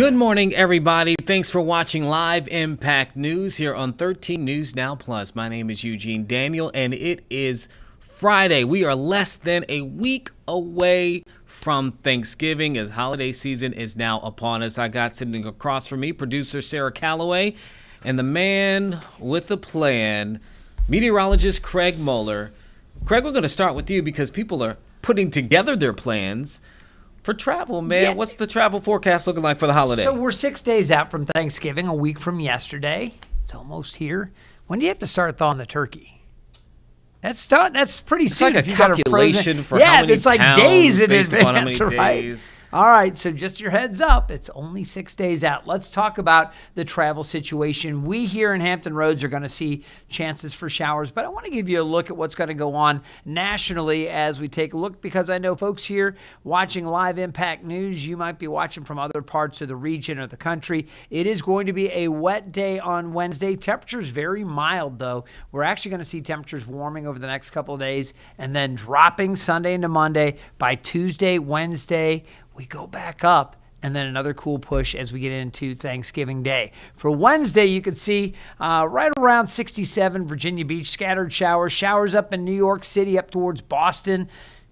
Good morning, everybody. Thanks for watching Live Impact News here on 13 News Now Plus. My name is Eugene Daniel, and it is Friday. We are less than a week away from Thanksgiving as holiday season is now upon us. I got sitting across from me, producer Sarah Calloway, and the man with the plan, meteorologist Craig Moeller. Craig, we're going to start with you because people are putting together their plans for travel, man. Yeah. What's the travel forecast looking like for the holiday? So we're 6 days out from Thanksgiving, a week from yesterday. It's almost here. When do you have to start thawing the turkey? That's pretty soon. It's like a calculation for how many it's like pounds days in based upon advance, how many right? days. All right, so just your heads up. It's only 6 days out. Let's talk about the travel situation. We here in Hampton Roads are going to see chances for showers, but I want to give you a look at what's going to go on nationally as we take a look, because I know folks here watching Live Impact News, you might be watching from other parts of the region or the country. It is going to be a wet day on Wednesday. Temperatures very mild, though. We're actually going to see temperatures warming over the next couple of days and then dropping Sunday into Monday. By Tuesday, Wednesday, we go back up, and then another cool push as we get into Thanksgiving Day. For Wednesday, you can see right around 67, Virginia Beach, scattered showers. Showers up in New York City, up towards Boston.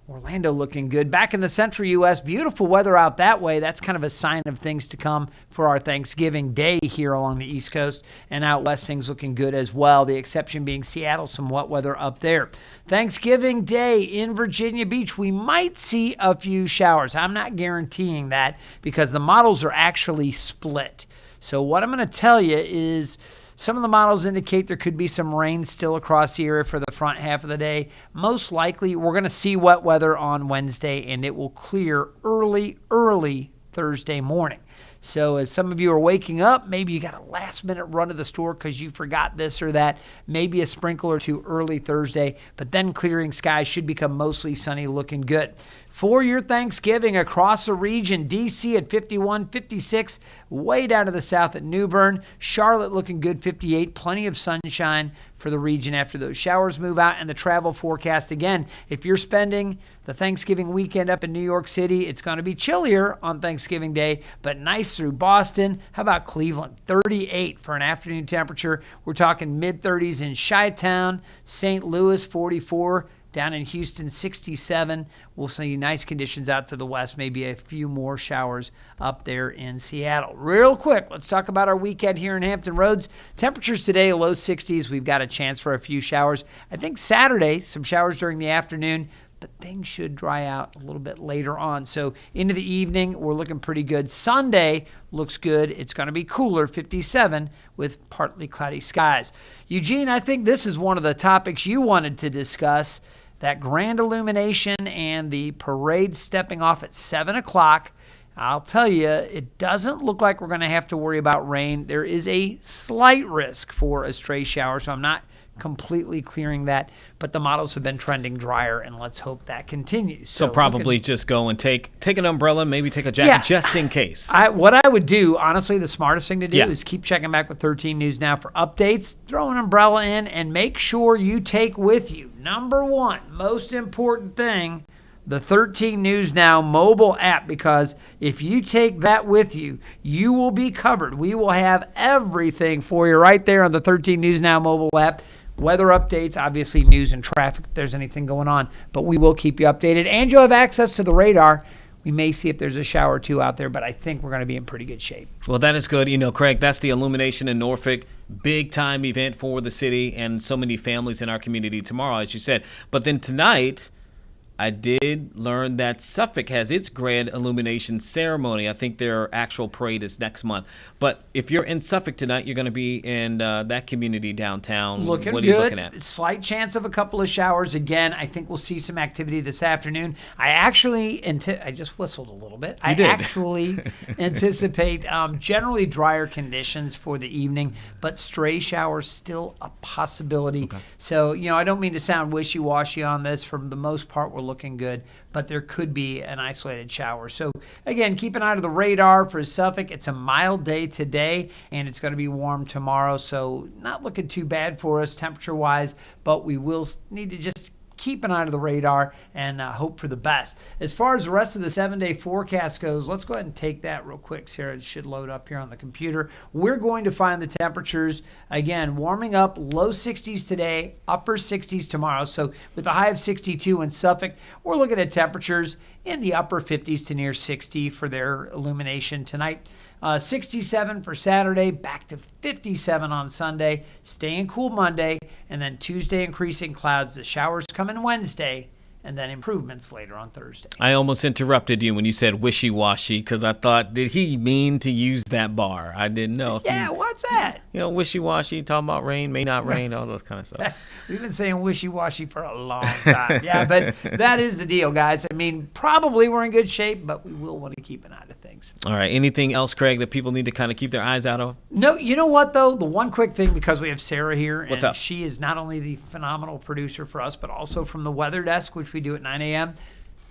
Orlando looking good. Back in the central U.S., beautiful weather out that way. That's kind of a sign of things to come for our Thanksgiving Day here along the East Coast. And out west, things looking good as well. The exception being Seattle, some wet weather up there. Thanksgiving Day in Virginia Beach, we might see a few showers. I'm not guaranteeing that because the models are actually split. So what I'm going to tell you is some of the models indicate there could be some rain still across the area for the front half of the day. Most likely, we're going to see wet weather on Wednesday, and it will clear early Thursday morning. So as some of you are waking up, maybe you got a last-minute run to the store because you forgot this or that, maybe a sprinkle or two early Thursday, but then clearing skies should become mostly sunny, looking good. For your Thanksgiving across the region, D.C. at 51, 56, way down to the south at New Bern. Charlotte looking good, 58, plenty of sunshine for the region after those showers move out. And the travel forecast, again, if you're spending the Thanksgiving weekend up in New York City, it's going to be chillier on Thanksgiving Day, but nice through Boston. How about Cleveland? 38 for an afternoon temperature. We're talking mid-30s in Chi-Town, St. Louis, 44. Down in Houston, 67. We'll see nice conditions out to the west, maybe a few more showers up there in Seattle. Real quick, let's talk about our weekend here in Hampton Roads. Temperatures today, low 60s. We've got a chance for a few showers. I think Saturday, some showers during the afternoon, but things should dry out a little bit later on. So into the evening, we're looking pretty good. Sunday looks good. It's going to be cooler, 57, with partly cloudy skies. Eugene, I think this is one of the topics you wanted to discuss. That grand illumination and the parade stepping off at 7 o'clock. I'll tell you, it doesn't look like we're going to have to worry about rain. There is a slight risk for a stray shower, so I'm not completely clearing that, but the models have been trending drier, and let's hope that continues. So probably just go and take an umbrella, maybe take a jacket just in case. What I would do, honestly, the smartest thing to do is keep checking back with 13 News Now for updates. Throw an umbrella in and make sure you take with you, number one, most important thing, the 13 News Now mobile app, because if you take that with you, you will be covered. We will have everything for you right there on the 13 News Now mobile app. Weather updates, obviously news and traffic if there's anything going on, but we will keep you updated. And you'll have access to the radar. We may see if there's a shower or two out there, but I think we're going to be in pretty good shape. Well, that is good. You know, Craig, that's the illumination in Norfolk. Big time event for the city and so many families in our community tomorrow, as you said. But then tonight, I did learn that Suffolk has its grand illumination ceremony. I think their actual parade is next month. But if you're in Suffolk tonight, you're going to be in that community downtown. Looking what are good. you looking at? Slight chance of a couple of showers. Again, I think we'll see some activity this afternoon. I just whistled a little bit. I actually anticipate generally drier conditions for the evening, but stray showers still a possibility. Okay. So, I don't mean to sound wishy-washy on this. For the most part, we're looking good, but there could be an isolated shower. So again, keep an eye on the radar for Suffolk. It's a mild day today, and it's going to be warm tomorrow. So not looking too bad for us temperature-wise, but we will need to just keep an eye on the radar and hope for the best. As far as the rest of the 7-day forecast goes, let's go ahead and take that real quick. Sarah, it should load up here on the computer. We're going to find the temperatures, again, warming up, low 60s today, upper 60s tomorrow. So with a high of 62 in Suffolk, we're looking at temperatures in the upper 50s to near 60 for their illumination tonight. 67 for Saturday, back to 57 on Sunday, staying cool Monday, and then Tuesday increasing clouds. The showers come in Wednesday, and then improvements later on Thursday. I almost interrupted you when you said wishy-washy because I thought, did he mean to use that bar? I didn't know. What's that? Wishy-washy, talking about rain, may not rain, all those kind of stuff. We've been saying wishy-washy for a long time. Yeah, but that is the deal, guys. I mean, probably we're in good shape, but we will want to keep an eye to things. All right. Anything else, Craig, that people need to kind of keep their eyes out of? No, you know what, though? The one quick thing, because we have Sarah here, What's up? She is not only the phenomenal producer for us, but also from the weather desk, which we do at 9 a.m.,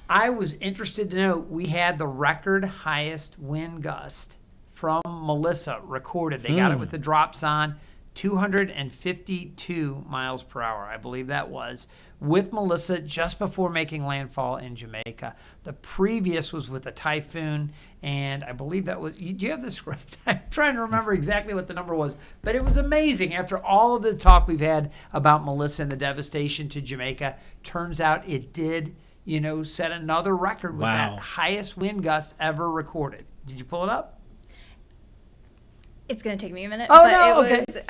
I was interested to know we had the record highest wind gust from Melissa recorded. They got it with the drops on, 252 miles per hour, I believe that was, with Melissa just before making landfall in Jamaica. The previous was with a typhoon, and I believe that was, do you have the script? I'm trying to remember exactly what the number was, but it was amazing. After all of the talk we've had about Melissa and the devastation to Jamaica, turns out it did, set another record with that highest wind gust ever recorded. Did you pull it up? It's going to take me a minute. Oh, but no,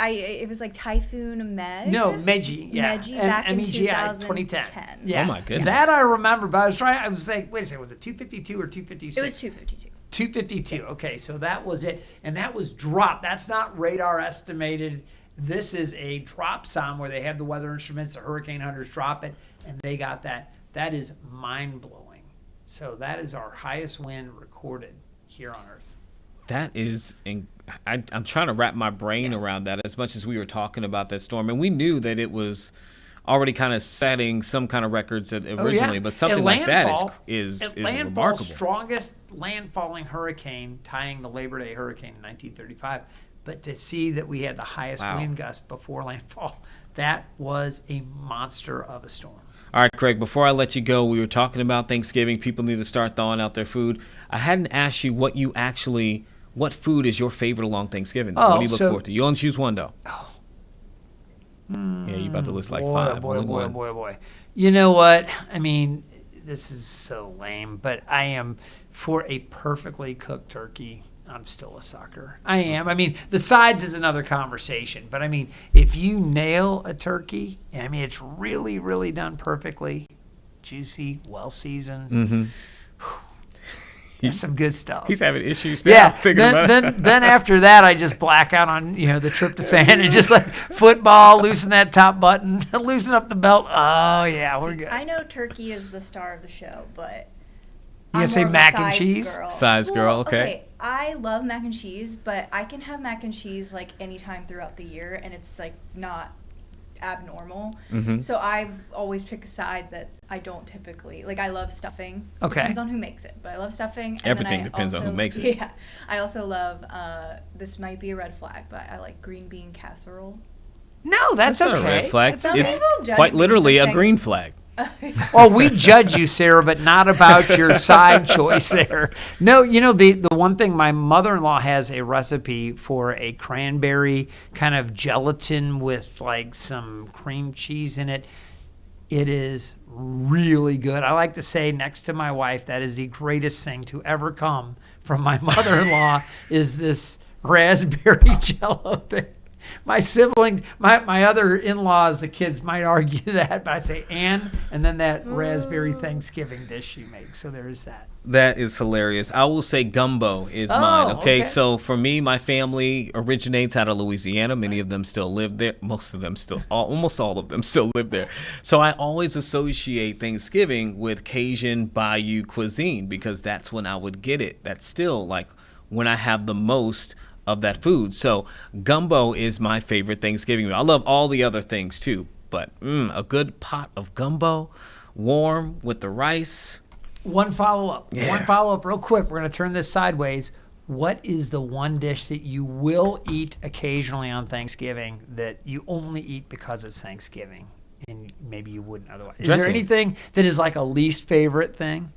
it was like Typhoon Meg. No, Meji. Yeah. Meji back in MEGI 2010. Yeah. Oh, my goodness. That I remember, but I was like, wait a second, was it 252 or 256? It was 252. 252. Okay, so that was it. And that was dropped. That's not radar estimated. This is a drop sound where they have the weather instruments, the hurricane hunters drop it, and they got that. That is mind-blowing. So that is our highest wind recorded here on Earth. That is, I'm trying to wrap my brain around that as much as we were talking about that storm. And we knew that it was already kind of setting some kind of records originally, but something like that is remarkable. Strongest landfalling hurricane, tying the Labor Day hurricane in 1935. But to see that we had the highest wind gust before landfall, that was a monster of a storm. All right, Craig, before I let you go, we were talking about Thanksgiving. People need to start thawing out their food. I hadn't asked you what food is your favorite along Thanksgiving? What do you look forward to? You only choose one, though. Yeah, you about to list like five. Boy. You know what? I mean, this is so lame, but I am for a perfectly cooked turkey. I'm still a sucker. I am. I mean, the sides is another conversation, but I mean, if you nail a turkey, I mean, it's really, really done perfectly, juicy, well seasoned. That's some good stuff. He's having issues now. Then after that, I just black out on the tryptophan and just like football, loosen that top button, loosen up the belt. Oh yeah, we're good. I know turkey is the star of the show, but you gonna say mac and cheese? Size girl, okay. I love mac and cheese, but I can have mac and cheese like anytime throughout the year, and it's like not abnormal. So I always pick a side that I don't typically like. I love stuffing. Okay. Depends on who makes it, but I love stuffing. And everything depends on who makes it. Yeah. I also love. This might be a red flag, but I like green bean casserole. No, that's okay. Not a red flag. It's quite literally a green flag. Well, we judge you, Sarah, but not about your side choice there. No, the one thing, my mother-in-law has a recipe for a cranberry kind of gelatin with like some cream cheese in it. It is really good. I like to say next to my wife, that is the greatest thing to ever come from my mother-in-law is this raspberry jello thing. My siblings, my other in-laws, the kids might argue that, but I say and then that raspberry Thanksgiving dish she makes. So there is that. That is hilarious. I will say gumbo is mine. Okay, so for me, my family originates out of Louisiana. Many of them still live there. Almost all of them still live there. So I always associate Thanksgiving with Cajun Bayou cuisine because that's when I would get it. That's still like when I have the most of that food. So gumbo is my favorite Thanksgiving meal. I love all the other things too, but a good pot of gumbo, warm with the rice. One follow-up real quick. We're going to turn this sideways. What is the one dish that you will eat occasionally on Thanksgiving that you only eat because it's Thanksgiving and maybe you wouldn't otherwise. Is Dressing. there anything that is like a least favorite thing?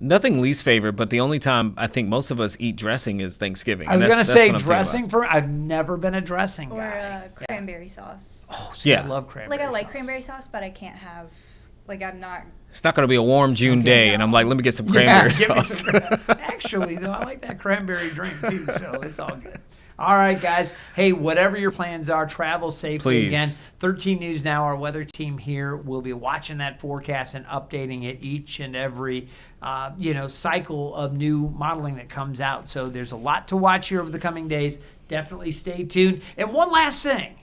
Nothing least favorite, but the only time I think most of us eat dressing is Thanksgiving. I was going to say dressing I've never been a dressing Or guy. cranberry sauce. Oh, see, Yeah. I love cranberry Like I like sauce. cranberry sauce, but I can't have, like I'm not. It's not going to be a warm June day, and I'm like, let me get some Yeah, cranberry give me sauce. some Actually, though, I like that cranberry drink too, so it's all good. All right, guys. Hey, whatever your plans are, travel safely. Please. Again, 13 News Now, our weather team here will be watching that forecast and updating it each and every, cycle of new modeling that comes out. So there's a lot to watch here over the coming days. Definitely stay tuned. And one last thing.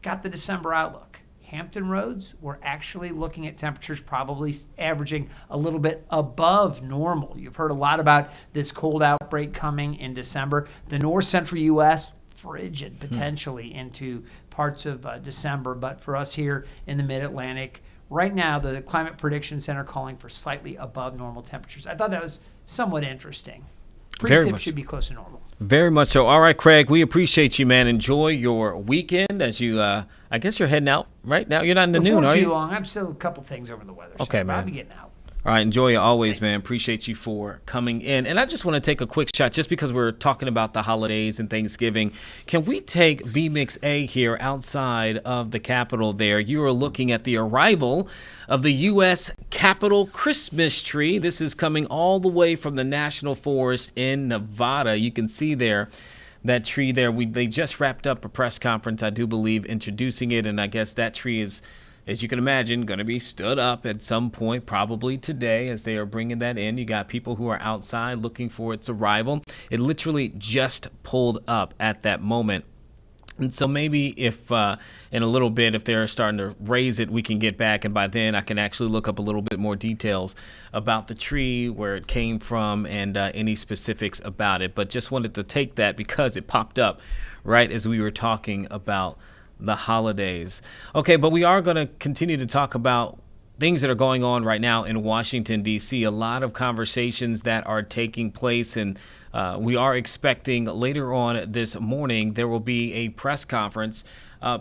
Got the December outlook. Hampton Roads, we're actually looking at temperatures probably averaging a little bit above normal. You've heard a lot about this cold outbreak coming in December. The north central U.S., frigid potentially into parts of December. But for us here in the mid-Atlantic, right now the Climate Prediction Center calling for slightly above normal temperatures. I thought that was somewhat interesting. Precip should be close to normal. Very much so. All right, Craig, we appreciate you, man. Enjoy your weekend as you, I guess you're heading out right now. You're not in the noon, are you? Before too long. I'm still a couple things over the weather. Okay, so man. I'll be getting out. All right, enjoy it always, man. Appreciate you for coming in. And I just want to take a quick shot, just because we're talking about the holidays and Thanksgiving. Can we take VMix A here outside of the Capitol there? You are looking at the arrival of the U.S. Capitol Christmas tree. This is coming all the way from the National Forest in Nevada. You can see there that tree there. They just wrapped up a press conference, I do believe, introducing it. And I guess that tree is, as you can imagine, going to be stood up at some point, probably today, as they are bringing that in. You got people who are outside looking for its arrival. It literally just pulled up at that moment. And so maybe if in a little bit, if they're starting to raise it, we can get back. And by then, I can actually look up a little bit more details about the tree, where it came from, and any specifics about it. But just wanted to take that because it popped up right as we were talking about the holidays. Okay, but we are going to continue to talk about things that are going on right now in Washington, D.C. A lot of conversations that are taking place, and we are expecting later on this morning there will be a press conference.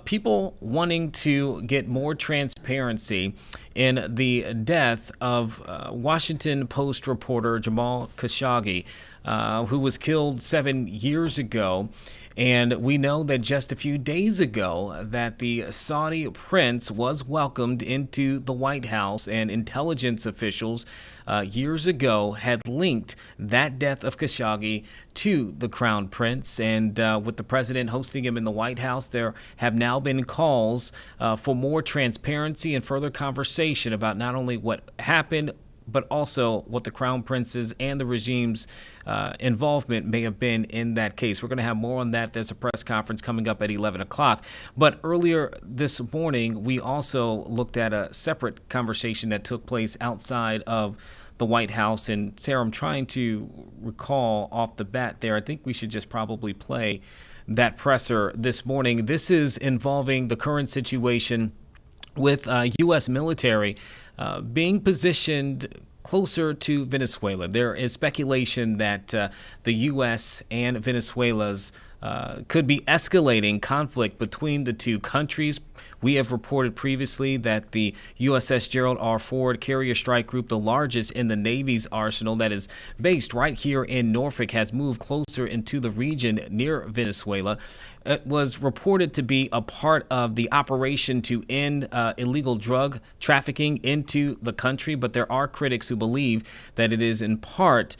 People wanting to get more transparency in the death of Washington Post reporter Jamal Khashoggi, who was killed 7 years ago. And we know that just a few days ago that the Saudi prince was welcomed into the White House, and intelligence officials years ago had linked that death of Khashoggi to the crown prince. And with the president hosting him in the White House, there have now been calls for more transparency and further conversation about not only what happened, but also what the crown prince's and the regime's involvement may have been in that case. We're going to have more on that. There's a press conference coming up at 11 o'clock. But earlier this morning, we also looked at a separate conversation that took place outside of the White House. And Sarah, I'm trying to recall off the bat there. I think we should just probably play that presser this morning. This is involving the current situation with U.S. military being positioned closer to Venezuela. There is speculation that the U.S. and Venezuela's could be escalating conflict between the two countries. We have reported previously that the USS Gerald R. Ford Carrier Strike Group, the largest in the Navy's arsenal that is based right here in Norfolk, has moved closer into the region near Venezuela. It was reported to be a part of the operation to end illegal drug trafficking into the country, but there are critics who believe that it is in part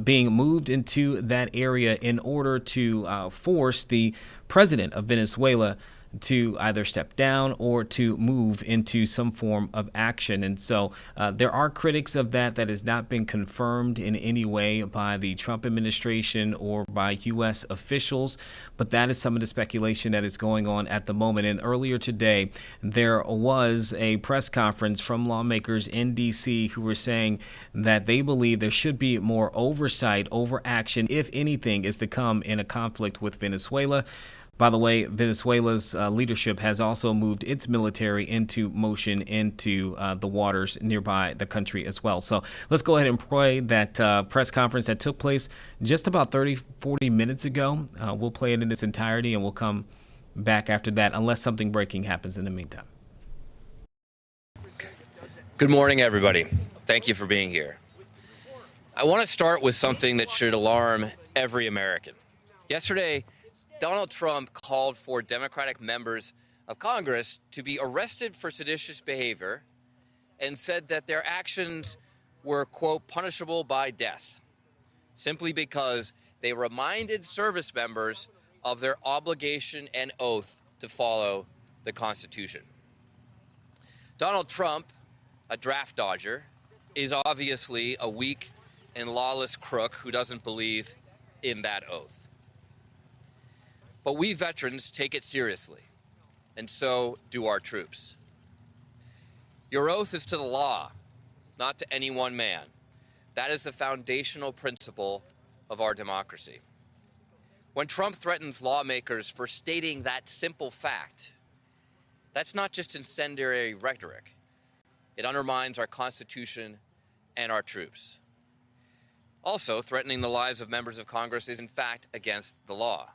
being moved into that area in order to force the president of Venezuela to either step down or to move into some form of action. And so there are critics of that. That has not been confirmed in any way by the Trump administration or by U.S. officials, but that is some of the speculation that is going on at the moment. And earlier today, there was a press conference from lawmakers in D.C. who were saying that they believe there should be more oversight over action, if anything, is to come in a conflict with Venezuela. By the way, Venezuela's leadership has also moved its military into motion into the waters nearby the country as well. So let's go ahead and play that press conference that took place just about 40 minutes ago. We'll play it in its entirety, and we'll come back after that, unless something breaking happens in the meantime. Good morning, everybody. Thank you for being here. I want to start with something that should alarm every American. Yesterday, Donald Trump called for Democratic members of Congress to be arrested for seditious behavior and said that their actions were, quote, punishable by death, simply because they reminded service members of their obligation and oath to follow the Constitution. Donald Trump, a draft dodger, is obviously a weak and lawless crook who doesn't believe in that oath. But we veterans take it seriously, and so do our troops. Your oath is to the law, not to any one man. That is the foundational principle of our democracy. When Trump threatens lawmakers for stating that simple fact, that's not just incendiary rhetoric. It undermines our Constitution and our troops. Also, threatening the lives of members of Congress is in fact against the law.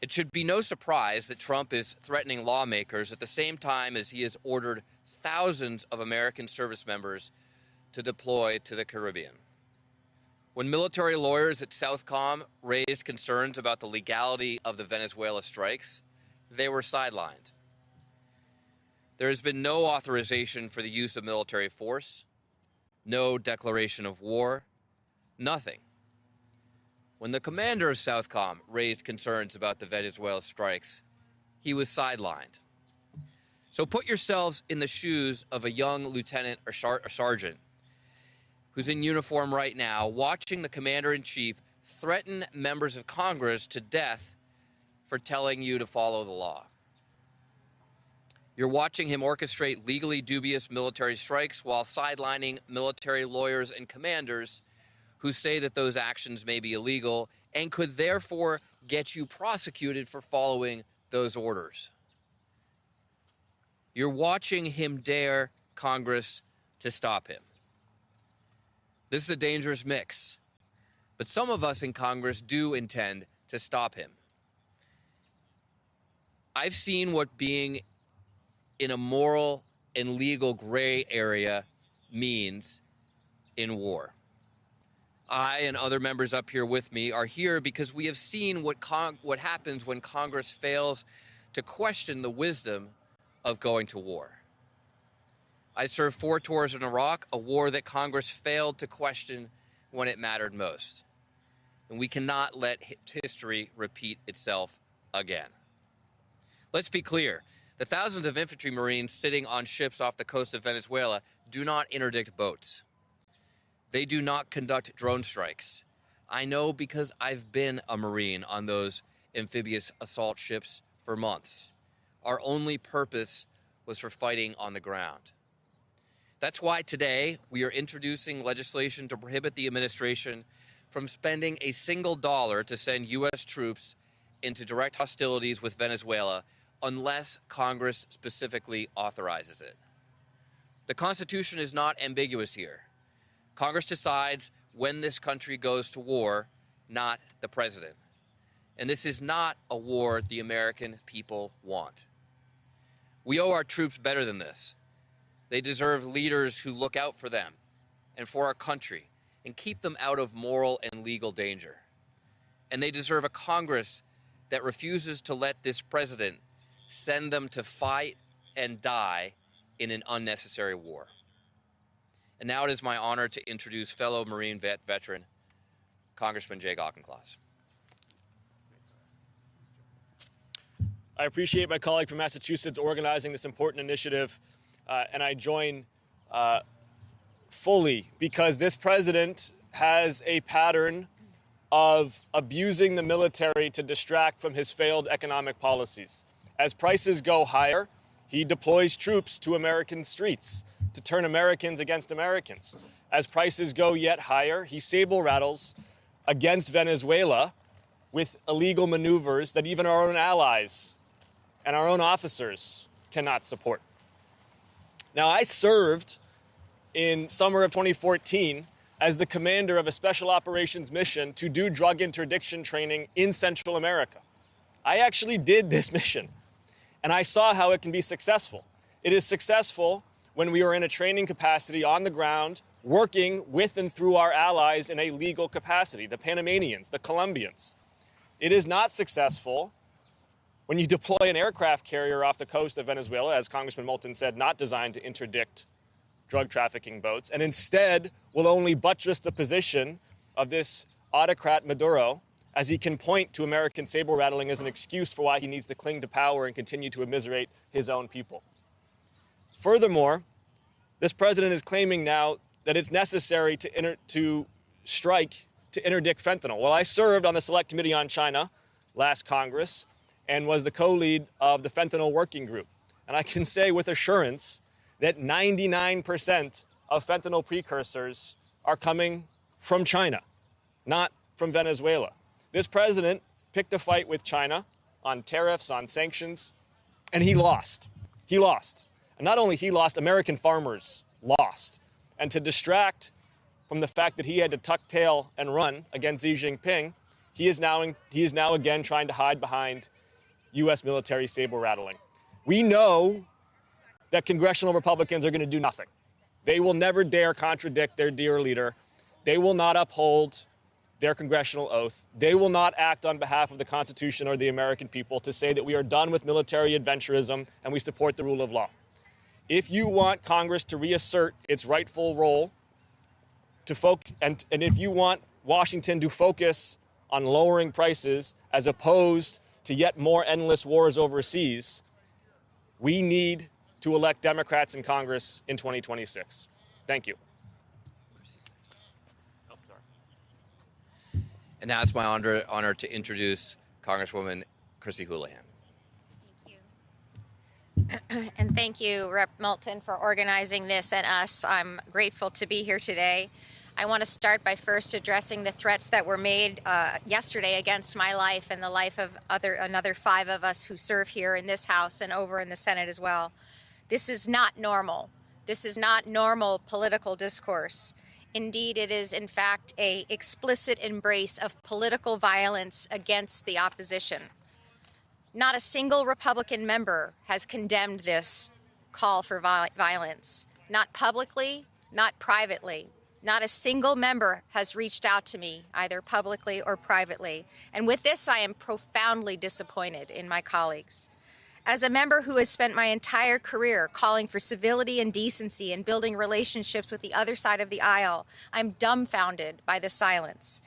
It should be no surprise that Trump is threatening lawmakers at the same time as he has ordered thousands of American service members to deploy to the Caribbean. When military lawyers at Southcom raised concerns about the legality of the Venezuela strikes, they were sidelined. There has been no authorization for the use of military force, no declaration of war, nothing. When the commander of Southcom raised concerns about the Venezuela strikes, he was sidelined. So put yourselves in the shoes of a young lieutenant or sergeant who's in uniform right now, watching the commander-in-chief threaten members of Congress to death for telling you to follow the law. You're watching him orchestrate legally dubious military strikes while sidelining military lawyers and commanders who say that those actions may be illegal and could therefore get you prosecuted for following those orders. You're watching him dare Congress to stop him. This is a dangerous mix, but some of us in Congress do intend to stop him. I've seen what being in a moral and legal gray area means in war. I and other members up here with me are here because we have seen what happens when Congress fails to question the wisdom of going to war. I served 4 tours in Iraq, a war that Congress failed to question when it mattered most. And we cannot let history repeat itself again. Let's be clear. The thousands of infantry Marines sitting on ships off the coast of Venezuela do not interdict boats. They do not conduct drone strikes. I know because I've been a Marine on those amphibious assault ships for months. Our only purpose was for fighting on the ground. That's why today we are introducing legislation to prohibit the administration from spending a single dollar to send U.S. troops into direct hostilities with Venezuela unless Congress specifically authorizes it. The Constitution is not ambiguous here. Congress decides when this country goes to war, not the president. And this is not a war the American people want. We owe our troops better than this. They deserve leaders who look out for them and for our country and keep them out of moral and legal danger. And they deserve a Congress that refuses to let this president send them to fight and die in an unnecessary war. And now it is my honor to introduce fellow Marine veteran, Congressman Jake Auchincloss. I appreciate my colleague from Massachusetts organizing this important initiative, and I join fully because this president has a pattern of abusing the military to distract from his failed economic policies. As prices go higher, he deploys troops to American streets to turn Americans against Americans. As prices go yet higher, he saber rattles against Venezuela with illegal maneuvers that even our own allies and our own officers cannot support. Now, I served in summer of 2014 as the commander of a special operations mission to do drug interdiction training in Central America. I actually did this mission, and I saw how it can be successful. It is successful when we are in a training capacity on the ground, working with and through our allies in a legal capacity, the Panamanians, the Colombians. It is not successful when you deploy an aircraft carrier off the coast of Venezuela, as Congressman Moulton said, not designed to interdict drug trafficking boats, and instead will only buttress the position of this autocrat Maduro, as he can point to American saber rattling as an excuse for why he needs to cling to power and continue to immiserate his own people. Furthermore, this president is claiming now that it's necessary to strike to interdict fentanyl. Well, I served on the Select Committee on China last Congress and was the co-lead of the fentanyl working group. And I can say with assurance that 99% of fentanyl precursors are coming from China, not from Venezuela. This president picked a fight with China on tariffs, on sanctions, and he lost. He lost. And not only he lost, American farmers lost. And to distract from the fact that he had to tuck tail and run against Xi Jinping, he is now again trying to hide behind U.S. military saber rattling. We know that congressional Republicans are going to do nothing. They will never dare contradict their dear leader. They will not uphold their congressional oath. They will not act on behalf of the Constitution or the American people to say that we are done with military adventurism and we support the rule of law. If you want Congress to reassert its rightful role and if you want Washington to focus on lowering prices as opposed to yet more endless wars overseas, we need to elect Democrats in Congress in 2026. Thank you. And now it's my honor to introduce Congresswoman Chrissy Houlihan. Thank you. And thank you, Rep. Moulton, for organizing this and us. I'm grateful to be here today. I want to start by first addressing the threats that were made yesterday against my life and the life of another 5 of us who serve here in this House and over in the Senate as well. This is not normal. This is not normal political discourse. Indeed, it is, in fact, an explicit embrace of political violence against the opposition. Not a single Republican member has condemned this call for violence. Not publicly, not privately. Not a single member has reached out to me, either publicly or privately. And with this, I am profoundly disappointed in my colleagues. As a member who has spent my entire career calling for civility and decency and building relationships with the other side of the aisle, I'm dumbfounded by the silence.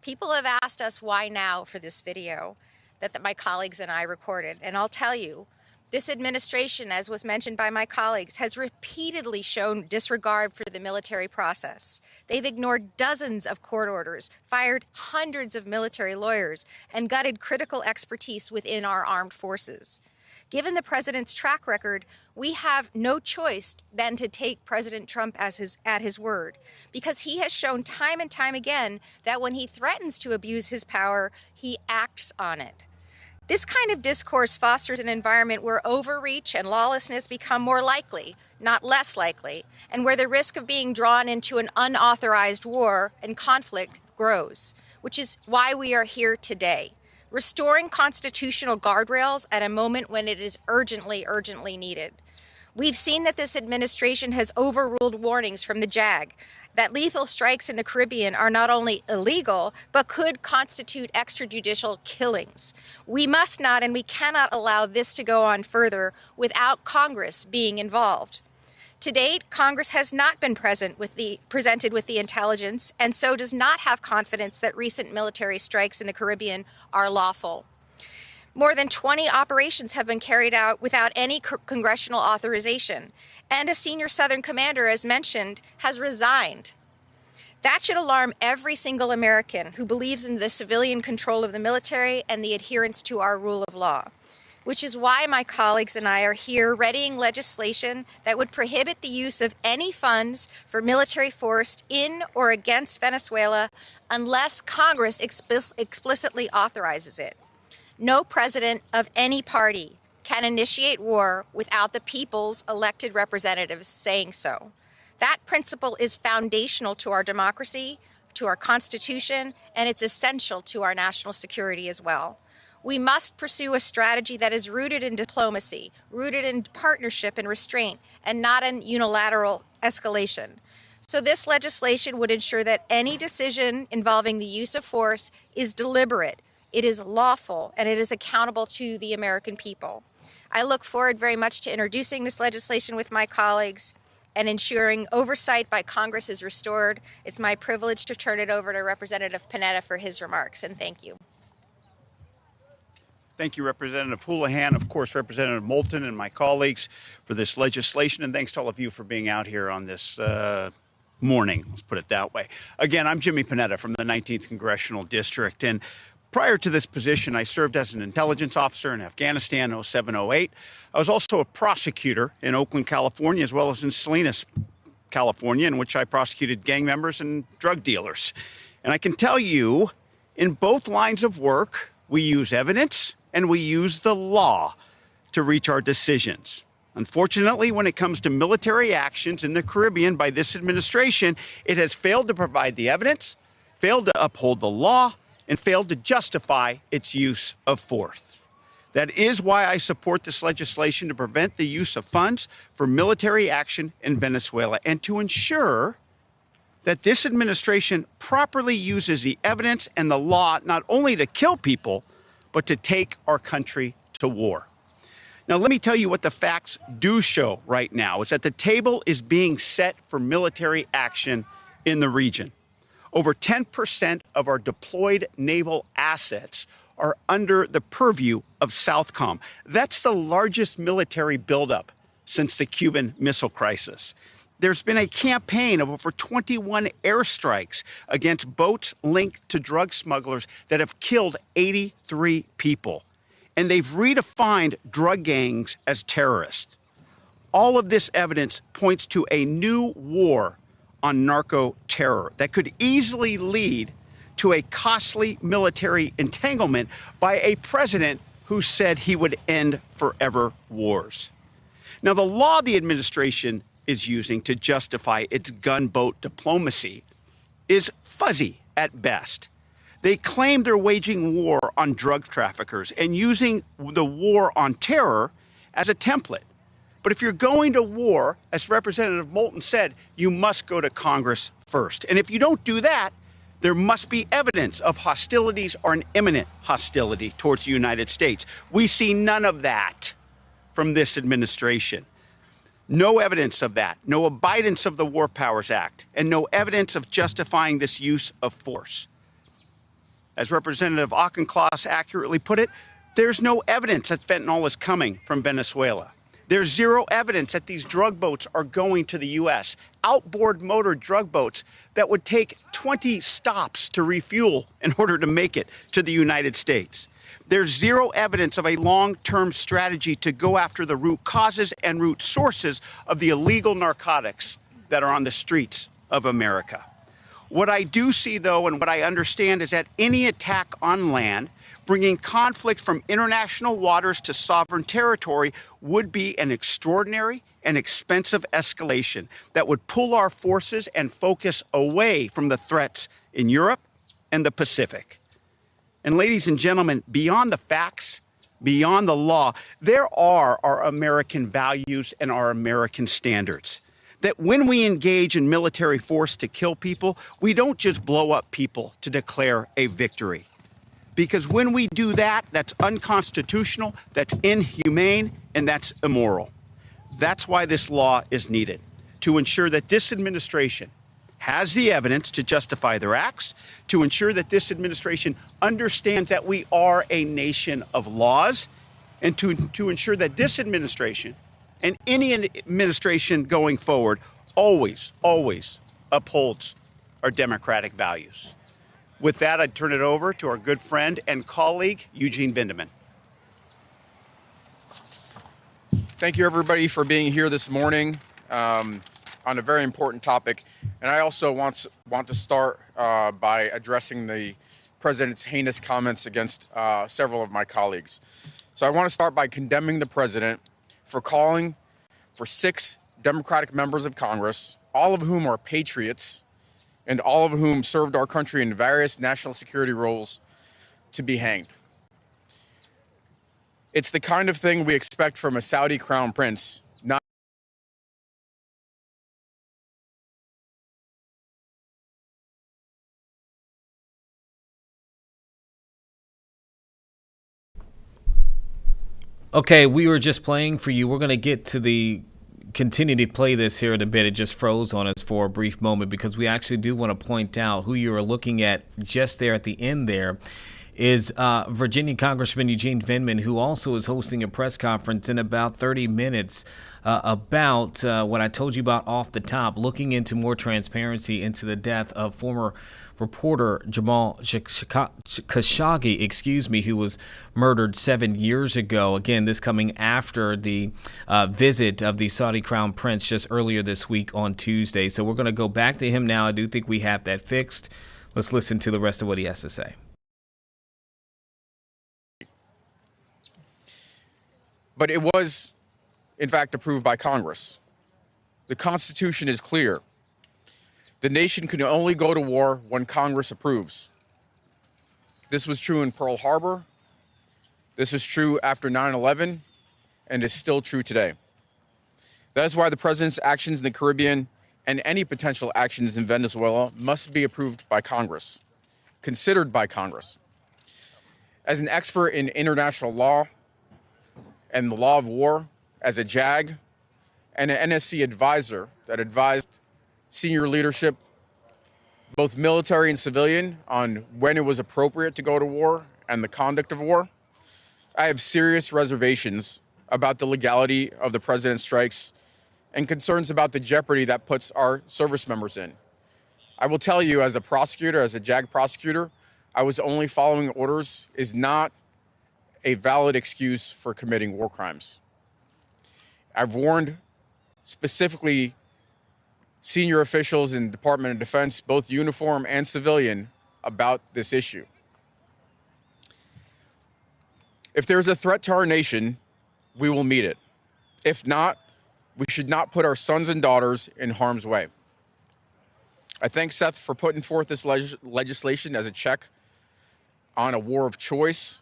People have asked us why now for this video that my colleagues and I recorded. And I'll tell you, this administration, as was mentioned by my colleagues, has repeatedly shown disregard for the military process. They've ignored dozens of court orders, fired hundreds of military lawyers, and gutted critical expertise within our armed forces. Given the president's track record, we have no choice than to take President Trump at his word, because he has shown time and time again that when he threatens to abuse his power, he acts on it. This kind of discourse fosters an environment where overreach and lawlessness become more likely, not less likely, and where the risk of being drawn into an unauthorized war and conflict grows, which is why we are here today. Restoring constitutional guardrails at a moment when it is urgently, urgently needed. We've seen that this administration has overruled warnings from the JAG that lethal strikes in the Caribbean are not only illegal, but could constitute extrajudicial killings. We must not and we cannot allow this to go on further without Congress being involved. To date, Congress has not been presented with the intelligence and so does not have confidence that recent military strikes in the Caribbean are lawful. More than 20 operations have been carried out without any congressional authorization, and a senior Southern commander, as mentioned, has resigned. That should alarm every single American who believes in the civilian control of the military and the adherence to our rule of law, which is why my colleagues and I are here readying legislation that would prohibit the use of any funds for military force in or against Venezuela unless Congress explicitly authorizes it. No president of any party can initiate war without the people's elected representatives saying so. That principle is foundational to our democracy, to our Constitution, and it's essential to our national security as well. We must pursue a strategy that is rooted in diplomacy, rooted in partnership and restraint, and not in unilateral escalation. So this legislation would ensure that any decision involving the use of force is deliberate, it is lawful, and it is accountable to the American people. I look forward very much to introducing this legislation with my colleagues and ensuring oversight by Congress is restored. It's my privilege to turn it over to Representative Panetta for his remarks, and thank you. Thank you, Representative Houlihan, of course, Representative Moulton and my colleagues for this legislation, and thanks to all of you for being out here on this morning, let's put it that way. Again, I'm Jimmy Panetta from the 19th Congressional District, and prior to this position, I served as an intelligence officer in Afghanistan, 07-08. I was also a prosecutor in Oakland, California, as well as in Salinas, California, in which I prosecuted gang members and drug dealers. And I can tell you, in both lines of work, we use evidence and we use the law to reach our decisions. Unfortunately, when it comes to military actions in the Caribbean by this administration, it has failed to provide the evidence, failed to uphold the law, and failed to justify its use of force. That is why I support this legislation to prevent the use of funds for military action in Venezuela and to ensure that this administration properly uses the evidence and the law not only to kill people, but to take our country to war. Now, let me tell you what the facts do show right now. It's that the table is being set for military action in the region. Over 10% of our deployed naval assets are under the purview of Southcom. That's the largest military buildup since the Cuban Missile Crisis. There's been a campaign of over 21 airstrikes against boats linked to drug smugglers that have killed 83 people. And they've redefined drug gangs as terrorists. All of this evidence points to a new war on narco terror that could easily lead to a costly military entanglement by a president who said he would end forever wars. Now, the law the administration is using to justify its gunboat diplomacy is fuzzy at best. They claim they're waging war on drug traffickers and using the war on terror as a template. But if you're going to war, as Representative Moulton said, you must go to Congress first. And if you don't do that, there must be evidence of hostilities or an imminent hostility towards the United States. We see none of that from this administration. No evidence of that, no abidance of the War Powers Act, and no evidence of justifying this use of force. As Representative Auchincloss accurately put it, there's no evidence that fentanyl is coming from Venezuela. There's zero evidence that these drug boats are going to the U.S. Outboard motor drug boats that would take 20 stops to refuel in order to make it to the United States. There's zero evidence of a long-term strategy to go after the root causes and root sources of the illegal narcotics that are on the streets of America. What I do see, though, and what I understand is that any attack on land, bringing conflict from international waters to sovereign territory, would be an extraordinary and expensive escalation that would pull our forces and focus away from the threats in Europe and the Pacific. And ladies and gentlemen, beyond the facts, beyond the law, there are our American values and our American standards. That when we engage in military force to kill people, we don't just blow up people to declare a victory. Because when we do that, that's unconstitutional, that's inhumane, and that's immoral. That's why this law is needed, to ensure that this administration has the evidence to justify their acts, to ensure that this administration understands that we are a nation of laws, and to ensure that this administration and any administration going forward always upholds our democratic values. With that, I turn it over to our good friend and colleague, Eugene Vindman. Thank you, everybody, for being here this morning on a very important topic. And I also want to start by addressing the president's heinous comments against several of my colleagues. So I want to start by condemning the president for calling for 6 Democratic members of Congress, all of whom are patriots, and all of whom served our country in various national security roles, to be hanged. It's the kind of thing we expect from a Saudi crown prince, not Okay, we were just playing for you. We're going to get to continue to play this here in a bit. It just froze on us for a brief moment because we actually do want to point out who you are looking at just there at the end there is Virginia Congressman Eugene Vindman, who also is hosting a press conference in about 30 minutes about what I told you about off the top, looking into more transparency into the death of former reporter Jamal Khashoggi, who was murdered 7 years ago. Again, this coming after the visit of the Saudi Crown Prince just earlier this week on Tuesday. So we're going to go back to him now. I do think we have that fixed. Let's listen to the rest of what he has to say. But it was, in fact, approved by Congress. The Constitution is clear. The nation can only go to war when Congress approves. This was true in Pearl Harbor. This was true after 9/11, and is still true today. That is why the president's actions in the Caribbean and any potential actions in Venezuela must be approved by Congress, considered by Congress. As an expert in international law and the law of war, as a JAG and an NSC advisor that advised senior leadership, both military and civilian, on when it was appropriate to go to war and the conduct of war, I have serious reservations about the legality of the president's strikes and concerns about the jeopardy that puts our service members in. I will tell you, as a prosecutor, as a JAG prosecutor, I was only following orders is not a valid excuse for committing war crimes. I've warned specifically senior officials in the Department of Defense, both uniform and civilian, about this issue. If there's a threat to our nation, we will meet it. If not, we should not put our sons and daughters in harm's way. I thank Seth for putting forth this legislation as a check on a war of choice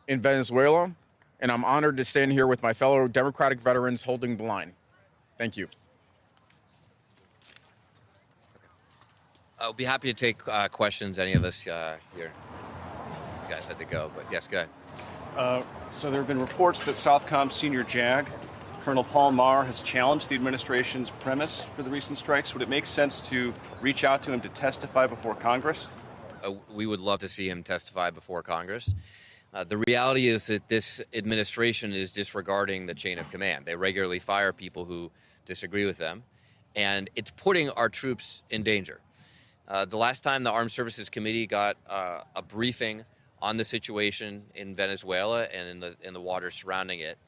in Venezuela, and I'm honored to stand here with my fellow Democratic veterans holding the line. Thank you. I'll be happy to take questions. Any of us here? You guys had to go, but yes, go ahead. So there have been reports that Southcom senior JAG, Colonel Paul Maher, has challenged the administration's premise for the recent strikes. Would it make sense to reach out to him to testify before Congress? We would love to see him testify before Congress. The reality is that this administration is disregarding the chain of command. They regularly fire people who disagree with them, and it's putting our troops in danger. The last time the Armed Services Committee got a briefing on the situation in Venezuela and in the waters surrounding it,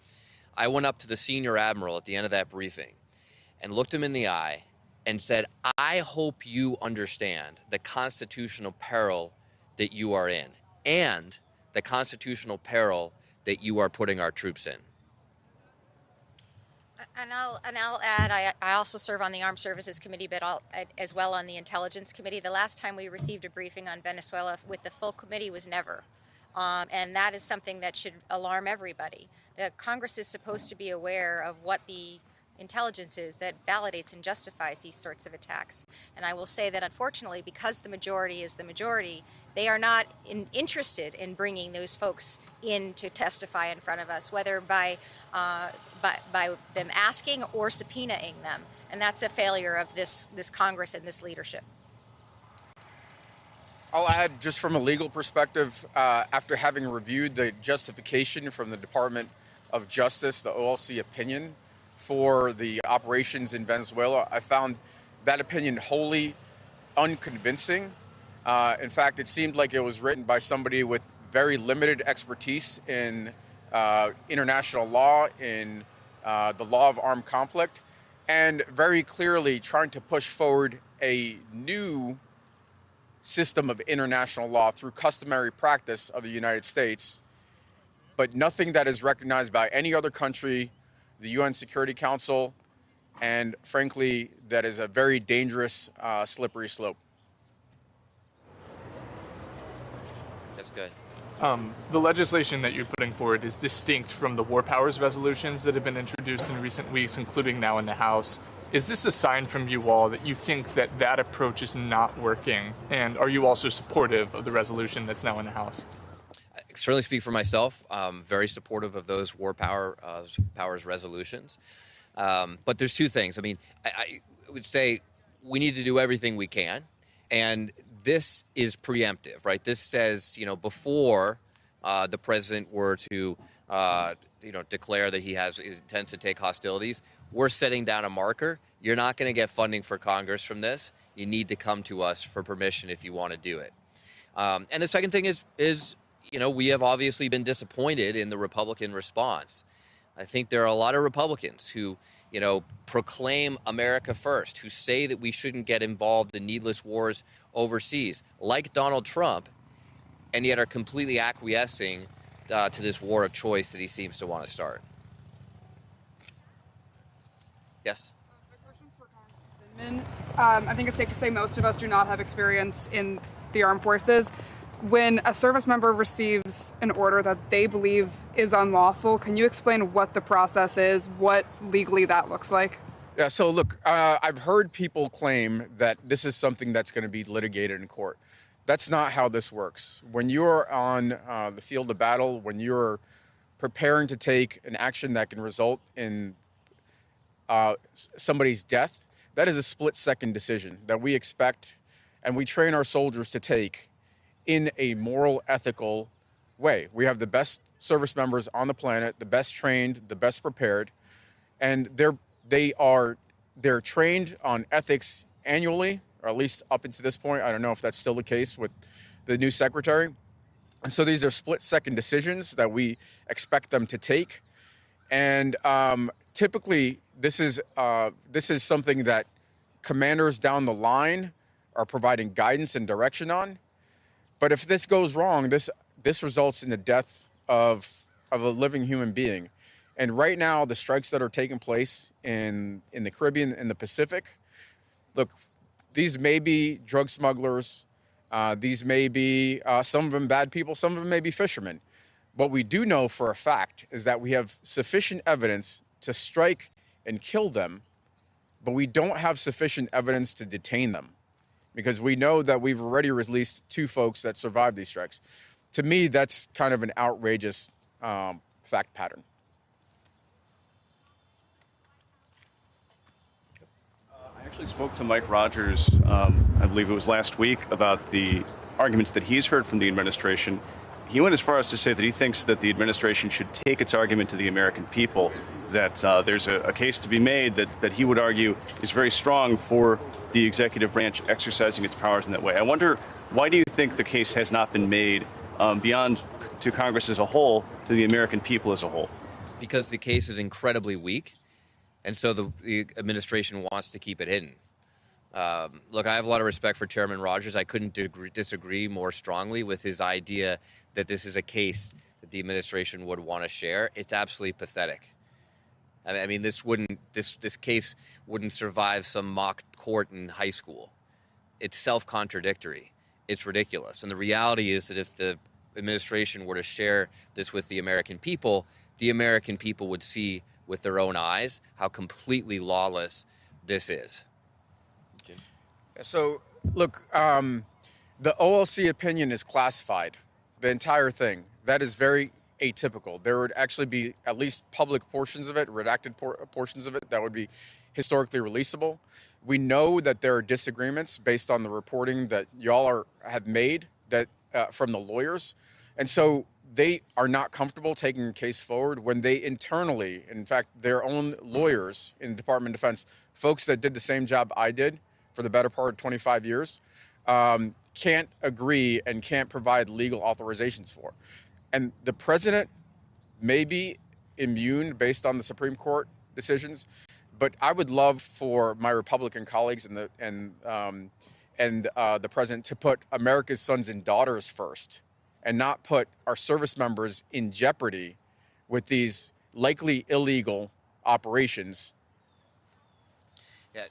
I went up to the senior admiral at the end of that briefing and looked him in the eye and said, I hope you understand the constitutional peril that you are in and the constitutional peril that you are putting our troops in. And I'll add, I also serve on the Armed Services Committee, but as well on the Intelligence Committee. The last time we received a briefing on Venezuela with the full committee was never. And that is something that should alarm everybody. The Congress is supposed to be aware of what the intelligence is that validates and justifies these sorts of attacks. And I will say that unfortunately, because the majority is the majority, they are not interested in bringing those folks in to testify in front of us, whether by them asking or subpoenaing them. And that's a failure of this Congress and this leadership. I'll add, just from a legal perspective, after having reviewed the justification from the Department of Justice, the OLC opinion for the operations in Venezuela, I found that opinion wholly unconvincing. In fact, it seemed like it was written by somebody with very limited expertise in international law, in the law of armed conflict, and very clearly trying to push forward a new system of international law through customary practice of the United States, but nothing that is recognized by any other country, the UN Security Council, and frankly, that is a very dangerous, slippery slope. That's good. The legislation that you're putting forward is distinct from the war powers resolutions that have been introduced in recent weeks, including now in the House. Is this a sign from you all that you think that that approach is not working? And are you also supportive of the resolution that's now in the House? I can certainly speak for myself. I'm very supportive of those powers resolutions. But there's two things. I mean, I would say we need to do everything we can. And this is preemptive, right? This says, before the president were to, declare that he intends to take hostilities, we're setting down a marker. You're not going to get funding for Congress from this. You need to come to us for permission if you want to do it. And the second thing is, we have obviously been disappointed in the Republican response. I think there are a lot of Republicans who, proclaim America first, who say that we shouldn't get involved in needless wars overseas, like Donald Trump, and yet are completely acquiescing to this war of choice that he seems to want to start. Yes? My question's for Congressman Vindman. I think it's safe to say most of us do not have experience in the armed forces. When a service member receives an order that they believe is unlawful, can you explain what the process is, what legally that looks like? Yeah, so look, I've heard people claim that this is something that's going to be litigated in court. That's not how this works. When you're on the field of battle, when you're preparing to take an action that can result in somebody's death, that is a split-second decision that we expect and we train our soldiers to take in a moral, ethical way. We have the best service members on the planet, the best trained, the best prepared, and they're trained on ethics annually, or at least up until this point. I don't know if that's still the case with the new secretary. And so these are split-second decisions that we expect them to take. And typically, this is something that commanders down the line are providing guidance and direction on. But if this goes wrong, this results in the death of a living human being. And right now, the strikes that are taking place in the Caribbean and the Pacific, look, these may be drug smugglers. These may be, some of them bad people, some of them may be fishermen. What we do know for a fact is that we have sufficient evidence to strike and kill them, but we don't have sufficient evidence to detain them, because we know that we've already released 2 folks that survived these strikes. To me, that's kind of an outrageous fact pattern. I actually spoke to Mike Rogers, I believe it was last week, about the arguments that he's heard from the administration. He went as far as to say that he thinks that the administration should take its argument to the American people, that there's a case to be made that he would argue is very strong for the executive branch exercising its powers in that way. I wonder, why do you think the case has not been made beyond to Congress as a whole, to the American people as a whole? Because the case is incredibly weak, and so the administration wants to keep it hidden. Look, I have a lot of respect for Chairman Rogers. I couldn't disagree more strongly with his idea that this is a case that the administration would want to share. It's absolutely pathetic. I mean, this case wouldn't survive some mock court in high school. It's self-contradictory. It's ridiculous. And the reality is that if the administration were to share this with the American people would see with their own eyes how completely lawless this is. Okay. So, look, the OLC opinion is classified, the entire thing. That is very atypical. There would actually be at least public portions of it, redacted portions of it, that would be historically releasable. We know that there are disagreements based on the reporting that y'all have made that from the lawyers. And so they are not comfortable taking a case forward when they internally, in fact, their own lawyers in the Department of Defense, folks that did the same job I did for the better part of 25 years, can't agree and can't provide legal authorizations for. And the president may be immune based on the Supreme Court decisions, but I would love for my Republican colleagues and the president to put America's sons and daughters first, and not put our service members in jeopardy with these likely illegal operations. Yeah.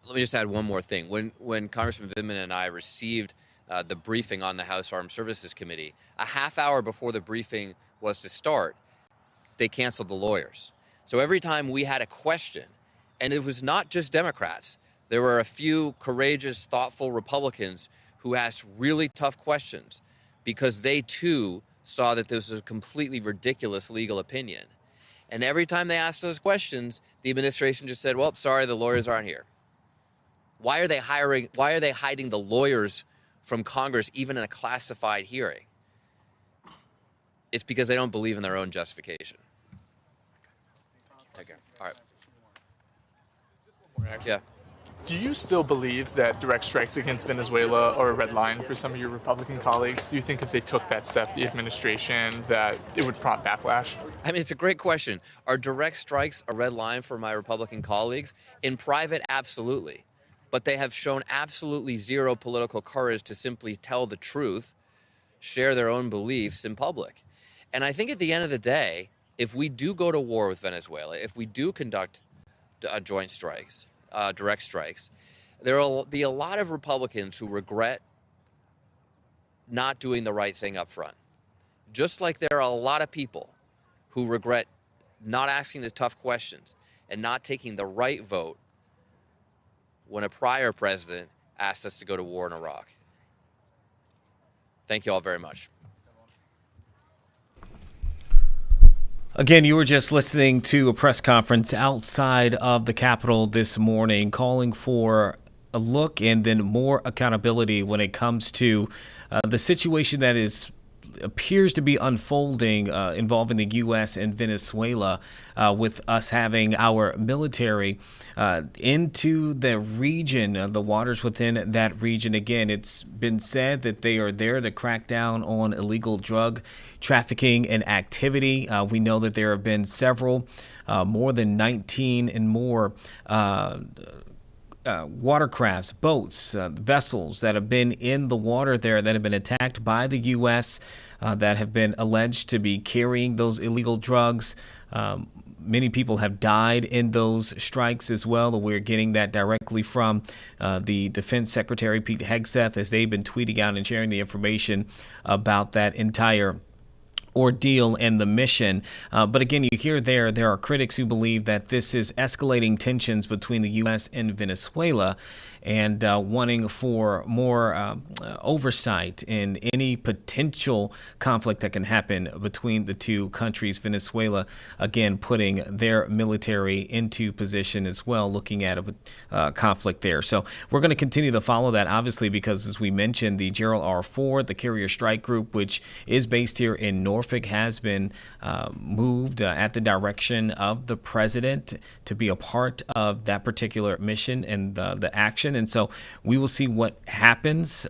Let me just add one more thing. When Congressman Vindman and I received the briefing on the House Armed Services Committee. A half hour before the briefing was to start, they canceled the lawyers. So every time we had a question, and it was not just Democrats, there were a few courageous, thoughtful Republicans who asked really tough questions because they too saw that this was a completely ridiculous legal opinion. And every time they asked those questions, the administration just said, well, sorry, the lawyers aren't here. Why are they hiding the lawyers from Congress even in a classified hearing? It's because they don't believe in their own justification. Take care. All right. Yeah. Do you still believe that direct strikes against Venezuela are a red line for some of your Republican colleagues? Do you think if they took that step, the administration, that it would prompt backlash? I mean, it's a great question. Are direct strikes a red line for my Republican colleagues? In private, absolutely. But they have shown absolutely zero political courage to simply tell the truth, share their own beliefs in public. And I think at the end of the day, if we do go to war with Venezuela, if we do conduct joint strikes, direct strikes, there will be a lot of Republicans who regret not doing the right thing up front. Just like there are a lot of people who regret not asking the tough questions and not taking the right vote when a prior president asked us to go to war in Iraq. Thank you all very much. Again, you were just listening to a press conference outside of the Capitol this morning calling for a look and then more accountability when it comes to the situation that appears to be unfolding involving the U.S. and Venezuela, with us having our military into the region, the waters within that region. Again, it's been said that they are there to crack down on illegal drug trafficking and activity. We know that there have been several, more than 19 and more watercrafts, boats, vessels that have been in the water there that have been attacked by the U.S. That have been alleged to be carrying those illegal drugs. Many people have died in those strikes as well. We're getting that directly from the Defense Secretary, Pete Hegseth, as they've been tweeting out and sharing the information about that entire ordeal and the mission. But again, you hear there are critics who believe that this is escalating tensions between the U.S. and Venezuela, and wanting for more oversight in any potential conflict that can happen between the two countries. Venezuela, again, putting their military into position as well, looking at a conflict there. So we're going to continue to follow that, obviously, because as we mentioned, the Gerald R. Ford, the Carrier Strike Group, which is based here in Norfolk, has been moved at the direction of the president to be a part of that particular mission and the action. And so we will see what happens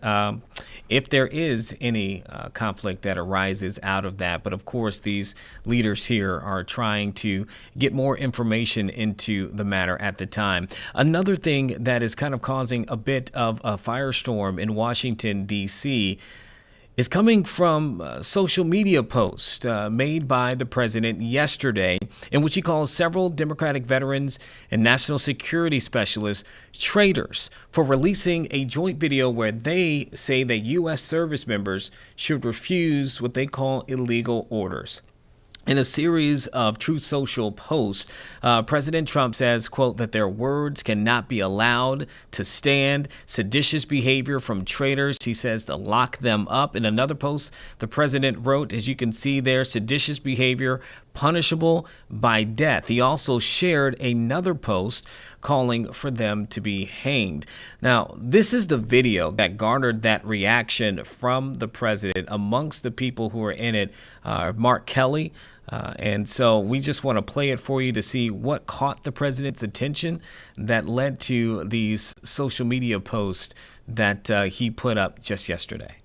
if there is any conflict that arises out of that. But of course, these leaders here are trying to get more information into the matter at the time. Another thing that is kind of causing a bit of a firestorm in Washington, D.C., is coming from social media posts made by the president yesterday, in which he calls several Democratic veterans and national security specialists traitors for releasing a joint video where they say that U.S. service members should refuse what they call illegal orders. In a series of Truth Social posts, President Trump says, quote, that their words cannot be allowed to stand. Seditious behavior from traitors, he says, to lock them up. In another post, the president wrote, as you can see there, seditious behavior punishable by death. He also shared another post calling for them to be hanged. Now, this is the video that garnered that reaction from the president. Amongst the people who are in it, Mark Kelly. And so we just want to play it for you to see what caught the president's attention that led to these social media posts that he put up just yesterday.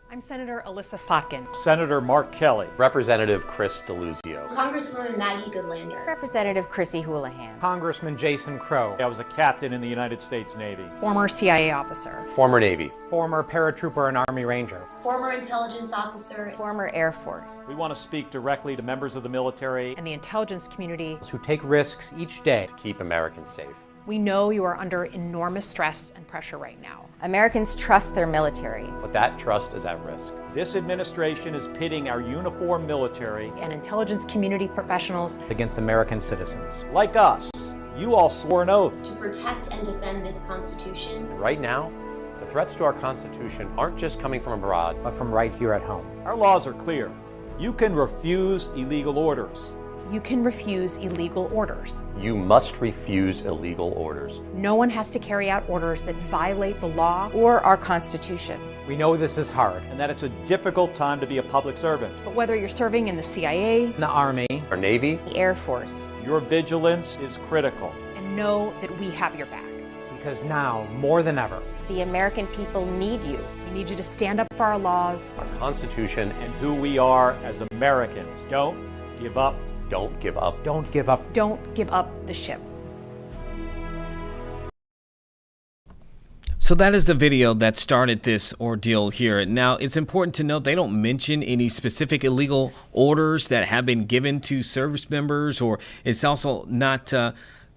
I'm Senator Alyssa Slotkin. Senator Mark Kelly. Representative Chris DeLuzio. Congresswoman Maggie Goodlander. Representative Chrissy Houlihan. Congressman Jason Crow. I was a captain in the United States Navy. Former CIA officer. Former Navy. Former paratrooper and Army Ranger. Former intelligence officer. Former Air Force. We want to speak directly to members of the military and the intelligence community who take risks each day to keep Americans safe. We know you are under enormous stress and pressure right now. Americans trust their military. But that trust is at risk. This administration is pitting our uniformed military And intelligence community professionals against American citizens. Like us, you all swore an oath. To protect and defend this Constitution. Right now, the threats to our Constitution aren't just coming from abroad, But from right here at home. Our laws are clear. You can refuse illegal orders. You can refuse illegal orders. you must refuse illegal orders. No one has to carry out orders that violate the law or our Constitution. We know this is hard and that it's a difficult time to be a public servant. But whether you're serving in the CIA, the Army, our Navy, the Air Force, your vigilance is critical. And know that we have your back. Because now, more than ever, the American people need you. We need you to stand up for our laws, our Constitution, and who we are as Americans. Don't give up. Don't give up. Don't give up. Don't give up the ship. So that is the video that started this ordeal here. Now, it's important to note they don't mention any specific illegal orders that have been given to service members, or it's also not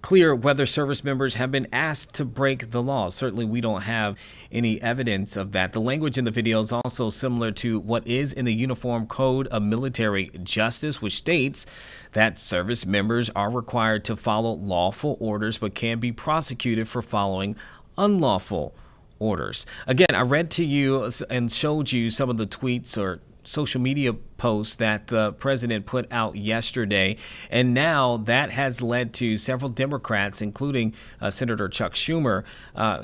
clear whether service members have been asked to break the law. Certainly, we don't have any evidence of that. The language in the video is also similar to what is in the Uniform Code of Military Justice, which states that service members are required to follow lawful orders but can be prosecuted for following unlawful orders. Again, I read to you and showed you some of the tweets or social media posts that the president put out yesterday, and now that has led to several Democrats, including Senator Chuck Schumer,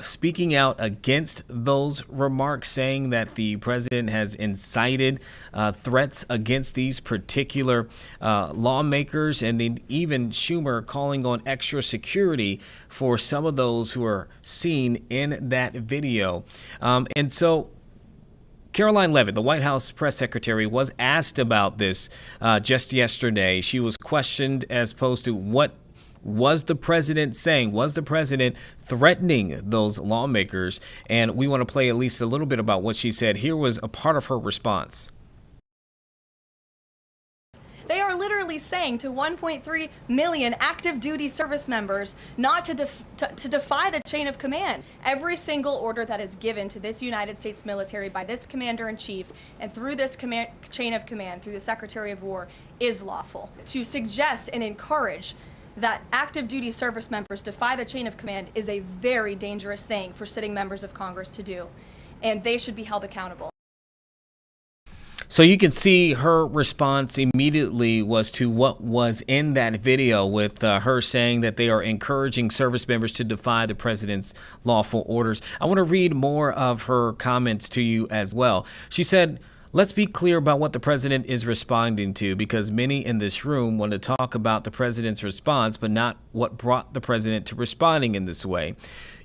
speaking out against those remarks, saying that the president has incited threats against these particular lawmakers, and then even Schumer calling on extra security for some of those who are seen in that video. And so Caroline Leavitt, the White House press secretary, was asked about this just yesterday. She was questioned as opposed to what was the president saying? Was the president threatening those lawmakers? And we want to play at least a little bit about what she said. Here was a part of her response. They are literally saying to 1.3 million active duty service members not to defy the chain of command. Every single order that is given to this United States military by this commander-in-chief and through this chain of command, through the Secretary of War, is lawful. To suggest and encourage that active duty service members defy the chain of command is a very dangerous thing for sitting members of Congress to do, and they should be held accountable. So you can see her response immediately was to what was in that video, with her saying that they are encouraging service members to defy the president's lawful orders. I want to read more of her comments to you as well. She said, "Let's be clear about what the president is responding to, because many in this room want to talk about the president's response, but not what brought the president to responding in this way.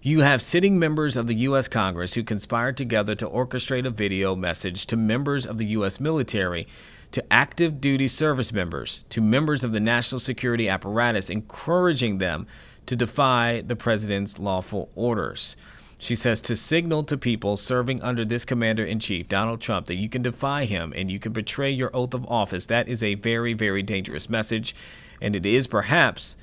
You have sitting members of the U.S. Congress who conspired together to orchestrate a video message to members of the U.S. military, to active duty service members, to members of the national security apparatus, encouraging them to defy the president's lawful orders." She says, to signal to people serving under this commander-in-chief, Donald Trump, that you can defy him and you can betray your oath of office. That is a very, very dangerous message, and it is perhaps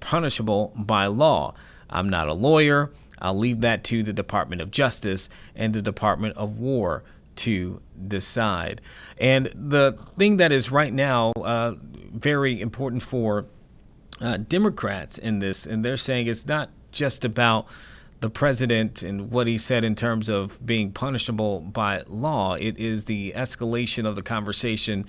punishable by law. I'm not a lawyer. I'll leave that to the Department of Justice and the Department of War to decide. And the thing that is right now very important for Democrats in this, and they're saying it's not just about the president and what he said in terms of being punishable by law. It is the escalation of the conversation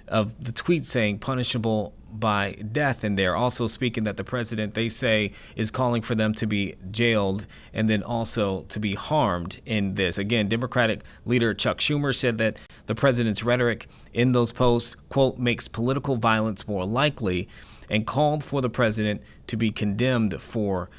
of the tweet saying punishable by death. And they're also speaking that the president, they say, is calling for them to be jailed and then also to be harmed in this. Again, Democratic leader Chuck Schumer said that the president's rhetoric in those posts, quote, makes political violence more likely, and called for the president to be condemned for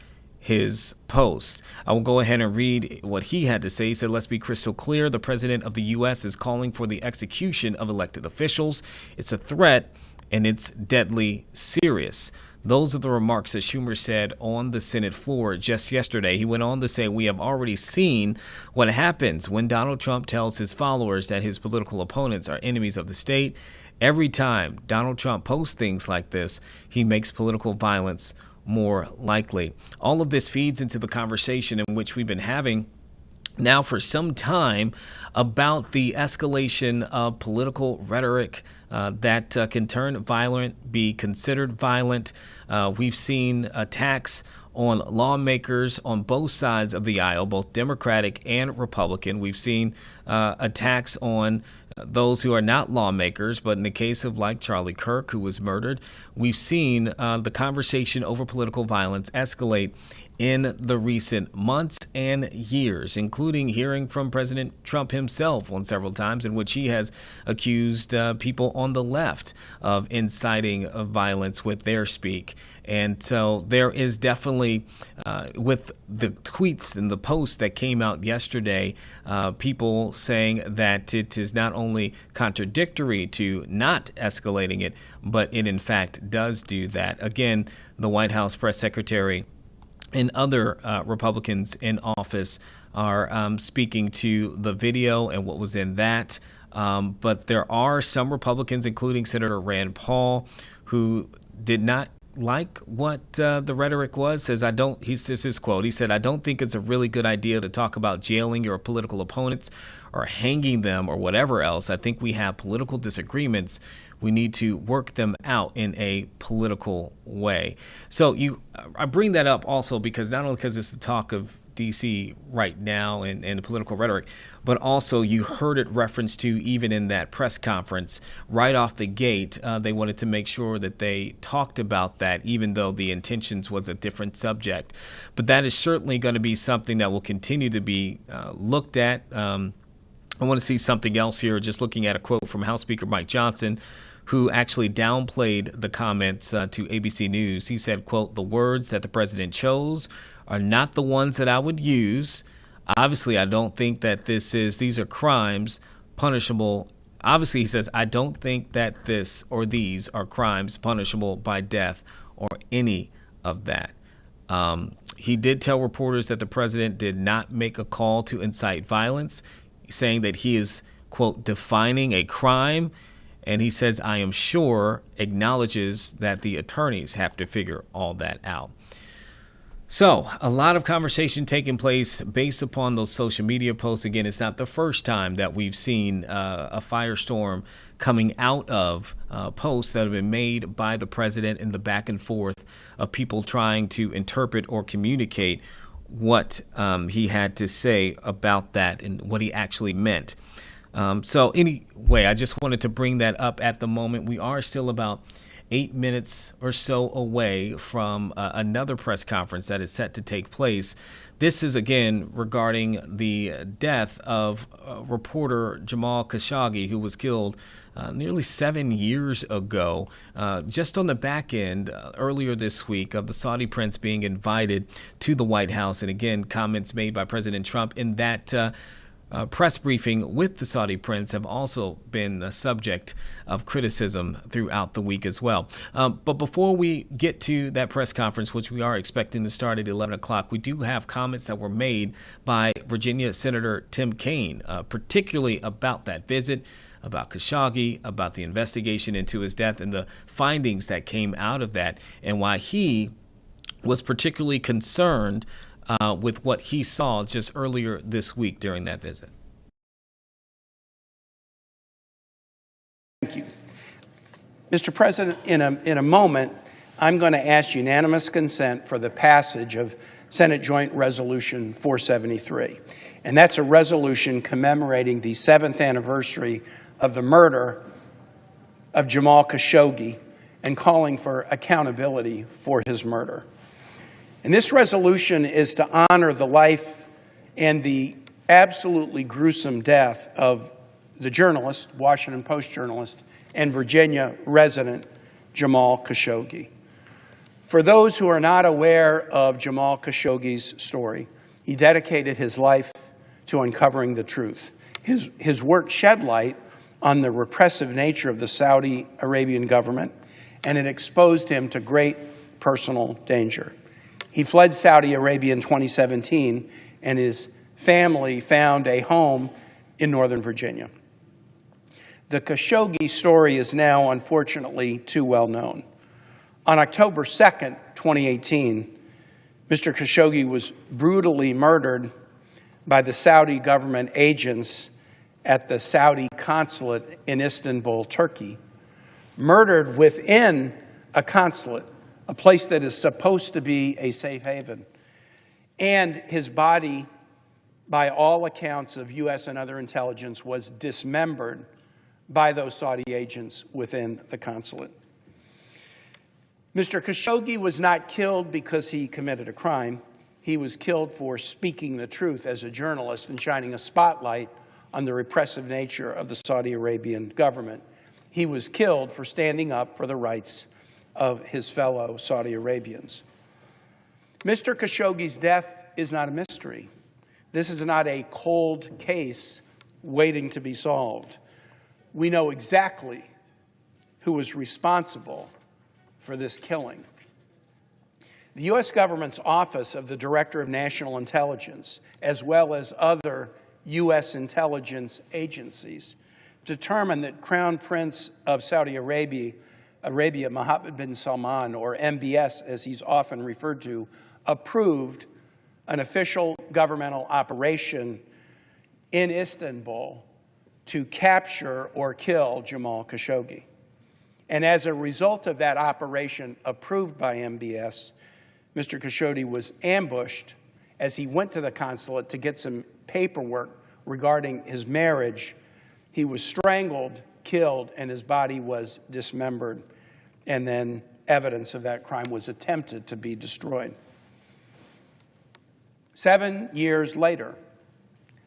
his post. I will go ahead and read what he had to say. He said, "Let's be crystal clear. The president of the U.S. is calling for the execution of elected officials. It's a threat, and it's deadly serious." Those are the remarks that Schumer said on the Senate floor just yesterday. He went on to say, "We have already seen what happens when Donald Trump tells his followers that his political opponents are enemies of the state. Every time Donald Trump posts things like this, he makes political violence more likely. All of this feeds into the conversation in which we've been having now for some time about the escalation of political rhetoric that can turn violent, be considered violent. We've seen attacks on lawmakers on both sides of the aisle, both Democratic and Republican. We've seen attacks on those who are not lawmakers, but in the case of like Charlie Kirk, who was murdered, we've seen the conversation over political violence escalate in the recent months and years, including hearing from President Trump himself on several times in which he has accused people on the left of inciting violence with their speak. And so there is definitely, with the tweets and the posts that came out yesterday, people saying that it is not only contradictory to not escalating it, but it in fact does do that. Again, the White House press secretary and other Republicans in office are speaking to the video and what was in that. But there are some Republicans, including Senator Rand Paul, who did not like what the rhetoric was. Says, this is his quote. He said, "I don't think it's a really good idea to talk about jailing your political opponents or hanging them or whatever else. I think we have political disagreements. We need to work them out in a political way." So I bring that up also because not only because it's the talk of D.C. right now and the political rhetoric, but also you heard it referenced to even in that press conference right off the gate. They wanted to make sure that they talked about that, even though the intentions was a different subject. But that is certainly going to be something that will continue to be looked at. I want to see something else here, just looking at a quote from House Speaker Mike Johnson, who actually downplayed the comments to ABC News. He said, quote, "The words that the president chose are not the ones that I would use. Obviously, I don't think that these are crimes punishable." Obviously, he says, "I don't think that this or these are crimes punishable by death or any of that." He did tell reporters that the president did not make a call to incite violence, saying that he is, quote, "defining a crime." And he says, "I am sure," acknowledges that the attorneys have to figure all that out. So a lot of conversation taking place based upon those social media posts. Again, it's not the first time that we've seen a firestorm coming out of posts that have been made by the president in the back and forth of people trying to interpret or communicate what he had to say about that and what he actually meant. So anyway, I just wanted to bring that up at the moment. We are still about 8 minutes or so away from another press conference that is set to take place. This is, again, regarding the death of reporter Jamal Khashoggi, who was killed nearly 7 years ago, just on the back end earlier this week of the Saudi prince being invited to the White House. And again, comments made by President Trump in that press briefing with the Saudi prince have also been a subject of criticism throughout the week as well. But before we get to that press conference, which we are expecting to start at 11 o'clock, we do have comments that were made by Virginia Senator Tim Kaine, particularly about that visit, about Khashoggi, about the investigation into his death and the findings that came out of that, and why he was particularly concerned with what he saw just earlier this week during that visit. Thank you. Mr. President, in a moment, I'm going to ask unanimous consent for the passage of Senate Joint Resolution 473. And that's a resolution commemorating the 7th anniversary of the murder of Jamal Khashoggi and calling for accountability for his murder. And this resolution is to honor the life and the absolutely gruesome death of the journalist, Washington Post journalist, and Virginia resident Jamal Khashoggi. For those who are not aware of Jamal Khashoggi's story, he dedicated his life to uncovering the truth. His work shed light on the repressive nature of the Saudi Arabian government, and it exposed him to great personal danger. He fled Saudi Arabia in 2017, and his family found a home in Northern Virginia. The Khashoggi story is now, unfortunately, too well known. On October 2nd, 2018, Mr. Khashoggi was brutally murdered by the Saudi government agents at the Saudi consulate in Istanbul, Turkey. Murdered within a consulate, a place that is supposed to be a safe haven. And his body, by all accounts of U.S. and other intelligence, was dismembered by those Saudi agents within the consulate. Mr. Khashoggi was not killed because he committed a crime. He was killed for speaking the truth as a journalist and shining a spotlight on the repressive nature of the Saudi Arabian government. He was killed for standing up for the rights of his fellow Saudi Arabians. Mr. Khashoggi's death is not a mystery. This is not a cold case waiting to be solved. We know exactly who was responsible for this killing. The U.S. government's Office of the Director of National Intelligence, as well as other U.S. intelligence agencies, determined that Crown Prince of Saudi Arabia, Mohammed bin Salman, or MBS as he's often referred to, approved an official governmental operation in Istanbul to capture or kill Jamal Khashoggi. And as a result of that operation approved by MBS, Mr. Khashoggi was ambushed as he went to the consulate to get some paperwork regarding his marriage. He was strangled, killed, and his body was dismembered. And then evidence of that crime was attempted to be destroyed. 7 years later,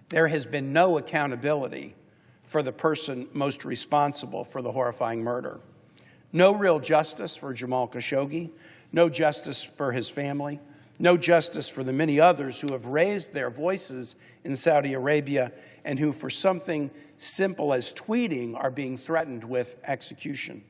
there has been no accountability for the person most responsible for the horrifying murder. No real justice for Jamal Khashoggi, no justice for his family, no justice for the many others who have raised their voices in Saudi Arabia and who, for something simple as tweeting, are being threatened with execution.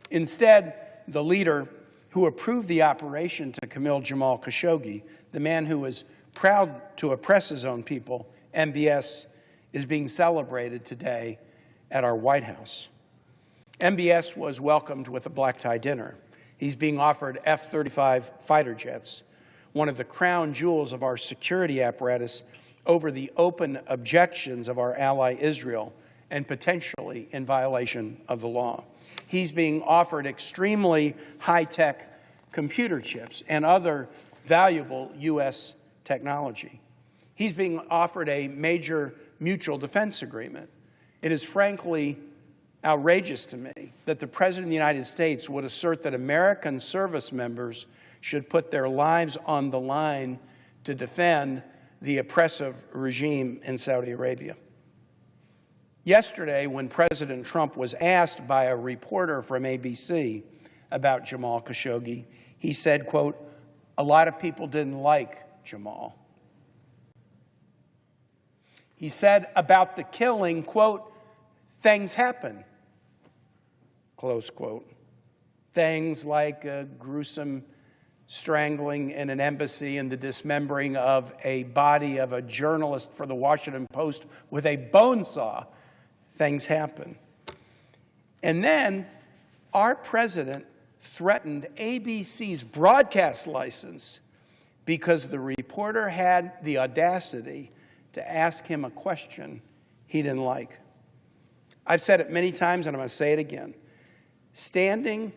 Instead, the leader who approved the operation to kill Jamal Khashoggi, the man who is proud to oppress his own people, MBS, is being celebrated today at our White House. MBS was welcomed with a black tie dinner. He's being offered F-35 fighter jets, one of the crown jewels of our security apparatus, over the open objections of our ally Israel and potentially in violation of the law. He's being offered extremely high-tech computer chips and other valuable U.S. technology. He's being offered a major mutual defense agreement. It is frankly outrageous to me that the President of the United States would assert that American service members should put their lives on the line to defend the oppressive regime in Saudi Arabia. Yesterday, when President Trump was asked by a reporter from ABC about Jamal Khashoggi, he said, quote, "A lot of people didn't like Jamal." He said about the killing, quote, "Things happen," close quote. Things like a gruesome strangling in an embassy and the dismembering of a body of a journalist for the Washington Post with a bone saw. Things happen. And then our president threatened ABC's broadcast license because the reporter had the audacity to ask him a question he didn't like. I've said it many times, and I'm going to say it again. Standing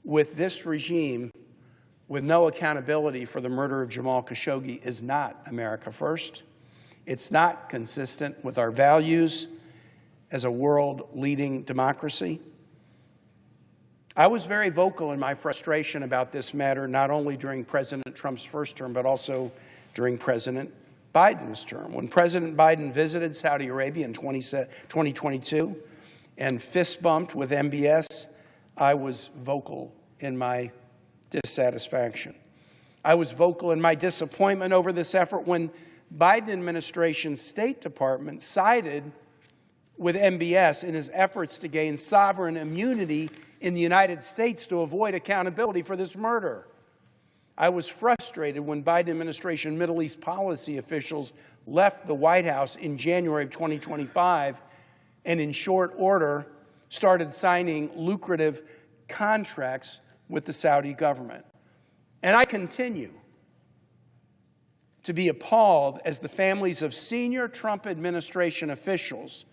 with this regime with no accountability for the murder of Jamal Khashoggi is not America first. It's not consistent with our values as a world-leading democracy. I was very vocal in my frustration about this matter, not only during President Trump's first term, but also during President Biden's term. When President Biden visited Saudi Arabia in 2022 and fist-bumped with MBS, I was vocal in my dissatisfaction. I was vocal in my disappointment over this effort when Biden administration's State Department sided with MBS in his efforts to gain sovereign immunity in the United States to avoid accountability for this murder. I was frustrated when Biden administration Middle East policy officials left the White House in January of 2025 and in short order started signing lucrative contracts with the Saudi government. And I continue to be appalled as the families of senior Trump administration officials,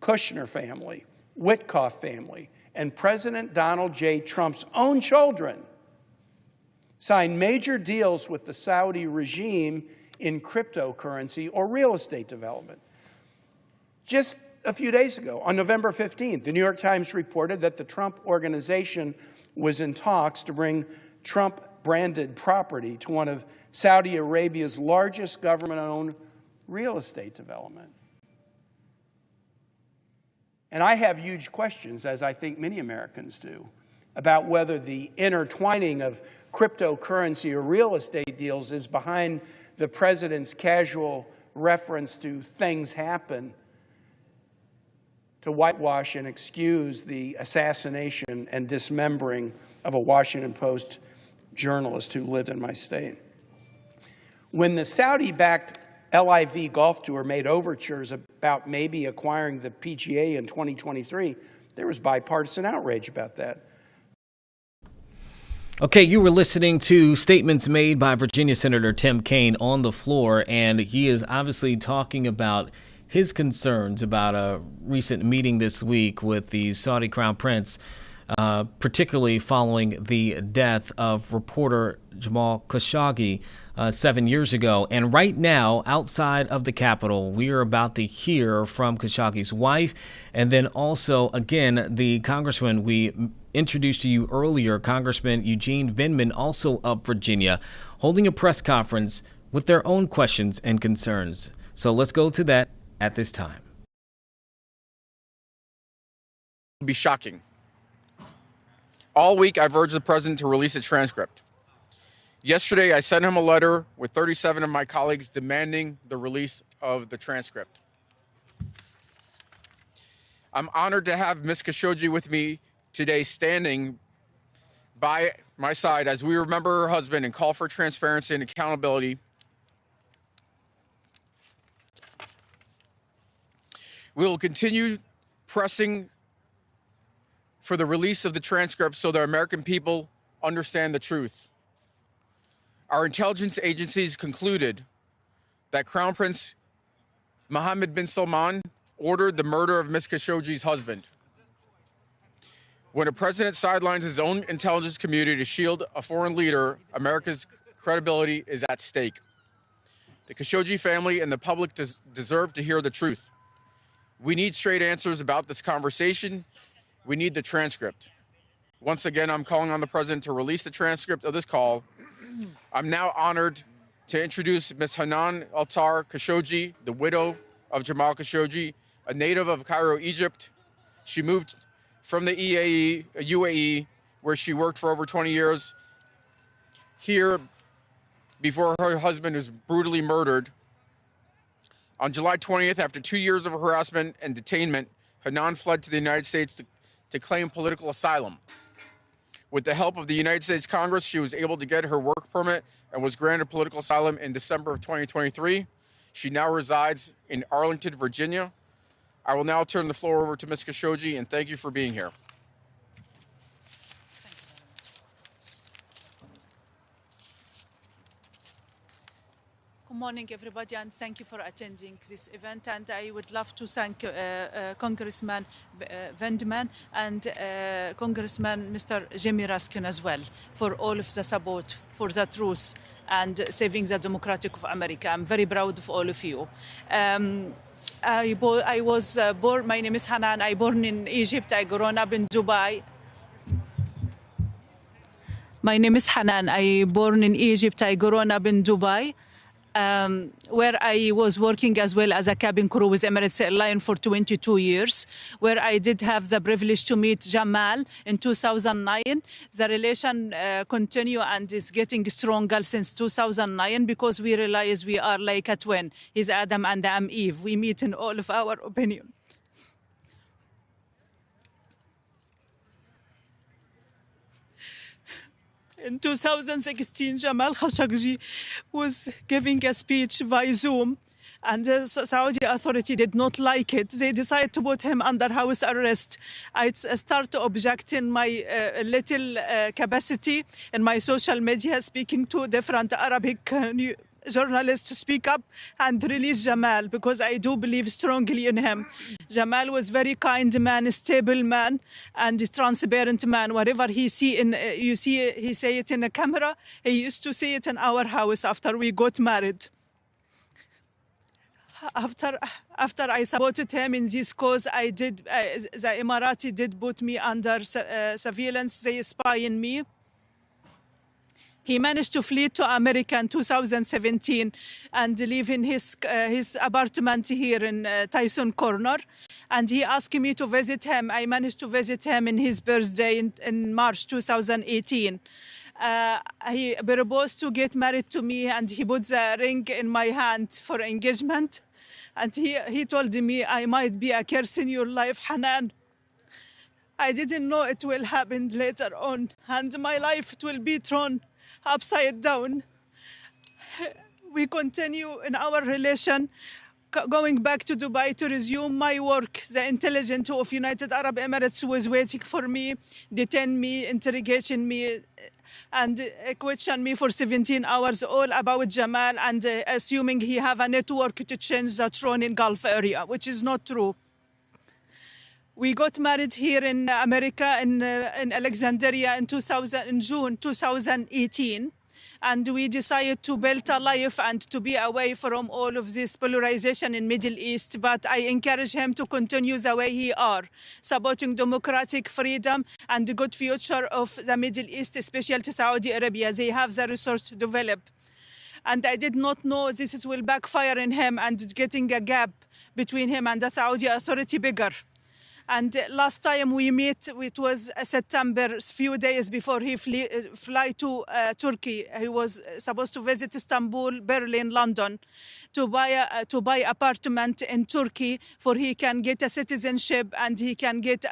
Kushner family, Witkoff family, and President Donald J. Trump's own children signed major deals with the Saudi regime in cryptocurrency or real estate development. Just a few days ago, on November 15th, the New York Times reported that the Trump organization was in talks to bring Trump-branded property to one of Saudi Arabia's largest government-owned real estate development. And I have huge questions, as I think many Americans do, about whether the intertwining of cryptocurrency or real estate deals is behind the president's casual reference to things happen to whitewash and excuse the assassination and dismembering of a Washington Post journalist who lived in my state. When the Saudi-backed LIV Golf Tour made overtures about maybe acquiring the PGA in 2023, there was bipartisan outrage about that. Okay, you were listening to statements made by Virginia Senator Tim Kaine on the floor, and he is obviously talking about his concerns about a recent meeting this week with the Saudi Crown Prince, particularly following the death of reporter Jamal Khashoggi 7 years ago. And right now, outside of the Capitol, we are about to hear from Khashoggi's wife, and then also, again, the congressman we introduced to you earlier, Congressman Eugene Vindman, also of Virginia, holding a press conference with their own questions and concerns. So let's go to that at this time. It would be shocking. All week, I've urged the president to release a transcript. Yesterday, I sent him a letter with 37 of my colleagues demanding the release of the transcript. I'm honored to have Ms. Khashoggi with me today, standing by my side as we remember her husband and call for transparency and accountability. We will continue pressing for the release of the transcript so the American people understand the truth. Our intelligence agencies concluded that Crown Prince Mohammed bin Salman ordered the murder of Ms. Khashoggi's husband. When a president sidelines his own intelligence community to shield a foreign leader, America's credibility is at stake. The Khashoggi family and the public deserve to hear the truth. We need straight answers about this conversation. We need the transcript. Once again, I'm calling on the president to release the transcript of this call. I'm now honored to introduce Ms. Hanan Altar Khashoggi, the widow of Jamal Khashoggi, a native of Cairo, Egypt. She moved from the UAE, where she worked for over 20 years, here before her husband was brutally murdered. On July 20th, after 2 years of harassment and detainment, Hanan fled to the United States to claim political asylum. With the help of the United States Congress, she was able to get her work permit and was granted political asylum in December of 2023. She now resides in Arlington, Virginia. I will now turn the floor over to Ms. Khashoggi, and thank you for being here. Good morning, everybody, and thank you for attending this event. And I would love to thank Congressman Vindman and Congressman Mr. Jimmy Raskin as well for all of the support for the truth and saving the democratic of America. I'm very proud of all of you. I was born, my name is Hanan, I born in Egypt, I grown up in Dubai. My name is Hanan, I born in Egypt, I grown up in Dubai, where I was working as well as a cabin crew with Emirates Airlines for 22 years, where I did have the privilege to meet Jamal in 2009. The relation continue and is getting stronger since 2009 because we realize we are like a twin. He's Adam and I'm Eve. We meet in all of our opinion. In 2016, Jamal Khashoggi was giving a speech via Zoom, and the Saudi authority did not like it. They decided to put him under house arrest. I start to object in my little capacity in my social media, speaking to different Arabic journalists to speak up and release Jamal, because I do believe strongly in him. Jamal was very kind man, stable man, and a transparent man. Whatever he see in he say it in a camera. He used to say it in our house after we got married. After I supported him in this cause, the Emirati did put me under surveillance. They spy on me. He managed to flee to America in 2017 and live in his apartment here in Tyson Corner. And he asked me to visit him. I managed to visit him in his birthday in March 2018. He proposed to get married to me, and he put the ring in my hand for engagement. And he told me, I might be a curse in your life, Hanan. I didn't know it will happen later on, and my life will be thrown upside down. We continue in our relation, going back to Dubai to resume my work. The intelligence of United Arab Emirates was waiting for me, detained me, interrogated me, and questioned me for 17 hours all about Jamal, and assuming he have a network to change the throne in Gulf area, which is not true. We got married here in America, in Alexandria in June 2018. And we decided to build a life and to be away from all of this polarization in Middle East. But I encourage him to continue the way he are, supporting democratic freedom and the good future of the Middle East, especially to Saudi Arabia. They have the resource to develop. And I did not know this will backfire in him and getting a gap between him and the Saudi authority bigger. And last time we met, it was September, a few days before he fly to Turkey. He was supposed to visit Istanbul, Berlin, London, to buy apartment in Turkey, for he can get a citizenship and he can get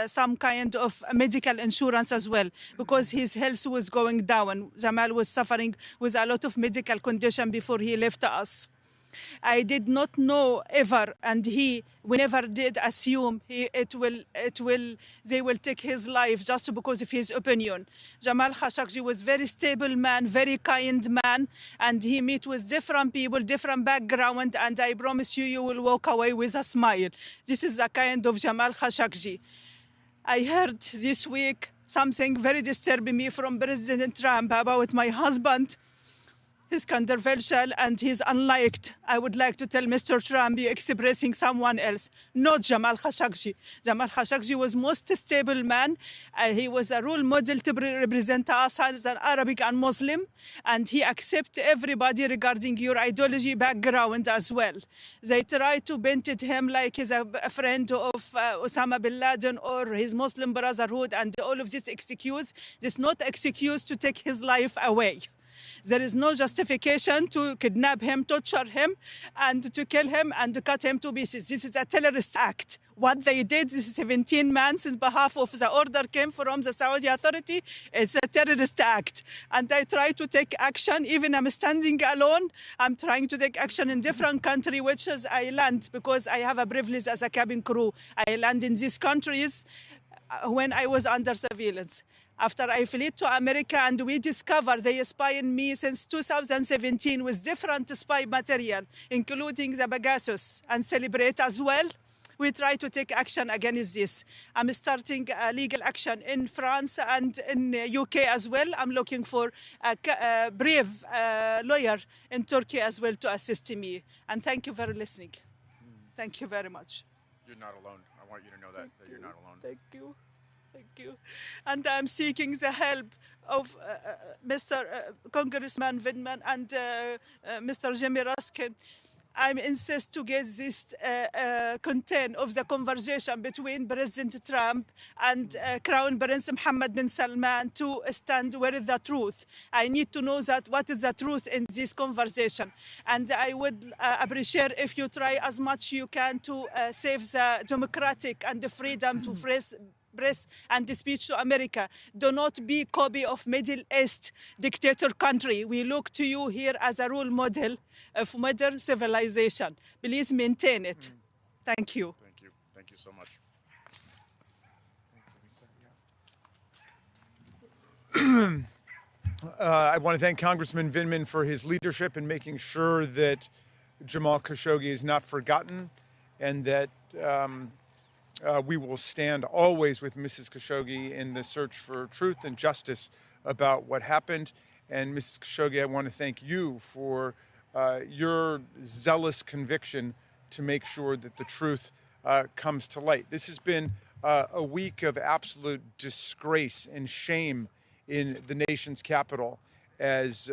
some kind of medical insurance as well, because his health was going down. Jamal was suffering with a lot of medical condition before he left us. I did not know ever, and we never did assume they will take his life just because of his opinion. Jamal Khashoggi was very stable man, very kind man, and he met with different people, different background, and I promise you will walk away with a smile. This is the kind of Jamal Khashoggi. I heard this week something very disturbing me from President Trump about my husband. He's controversial and he's unliked. I would like to tell Mr. Trump, you're expressing someone else, not Jamal Khashoggi. Jamal Khashoggi was most stable man. He was a role model to represent us as an Arabic and Muslim, and he accepts everybody regarding your ideology background as well. They try to paint him like he's a friend of Osama bin Laden or his Muslim Brotherhood, and all of this excuse. This is not excuse to take his life away. There is no justification to kidnap him, torture him, and to kill him and to cut him to pieces. This is a terrorist act. What they did, this is 17 months in behalf of the order came from the Saudi authority. It's a terrorist act. And I try to take action. Even I'm standing alone. I'm trying to take action in different countries, which is I land, because I have a privilege as a cabin crew. I land in these countries when I was under surveillance. After I fled to America, and we discovered they spy on me since 2017 with different spy material, including the Pegasus and Celebrate as well. We try to take action against this. I'm starting a legal action in France and in UK as well. I'm looking for a brave lawyer in Turkey as well to assist me. And thank you for listening. Thank you very much. You're not alone. I want you to know that you're not alone. Thank you. Thank you. And I'm seeking the help of Mr. Congressman Vindman and Mr. Jimmy Ruskin. I insist to get this content of the conversation between President Trump and Crown Prince Mohammed bin Salman to stand with the truth. I need to know that what is the truth in this conversation. And I would appreciate if you try as much you can to save the democratic and the freedom to press and speech to America. Do not be copy of Middle East dictator country. We look to you here as a role model of modern civilization. Please maintain it. Thank you. Thank you. Thank you so much. I want to thank Congressman Vindman for his leadership in making sure that Jamal Khashoggi is not forgotten, and that we will stand always with Mrs. Khashoggi in the search for truth and justice about what happened. And Mrs. Khashoggi, I want to thank you for your zealous conviction to make sure that the truth comes to light. This has been a week of absolute disgrace and shame in the nation's capital as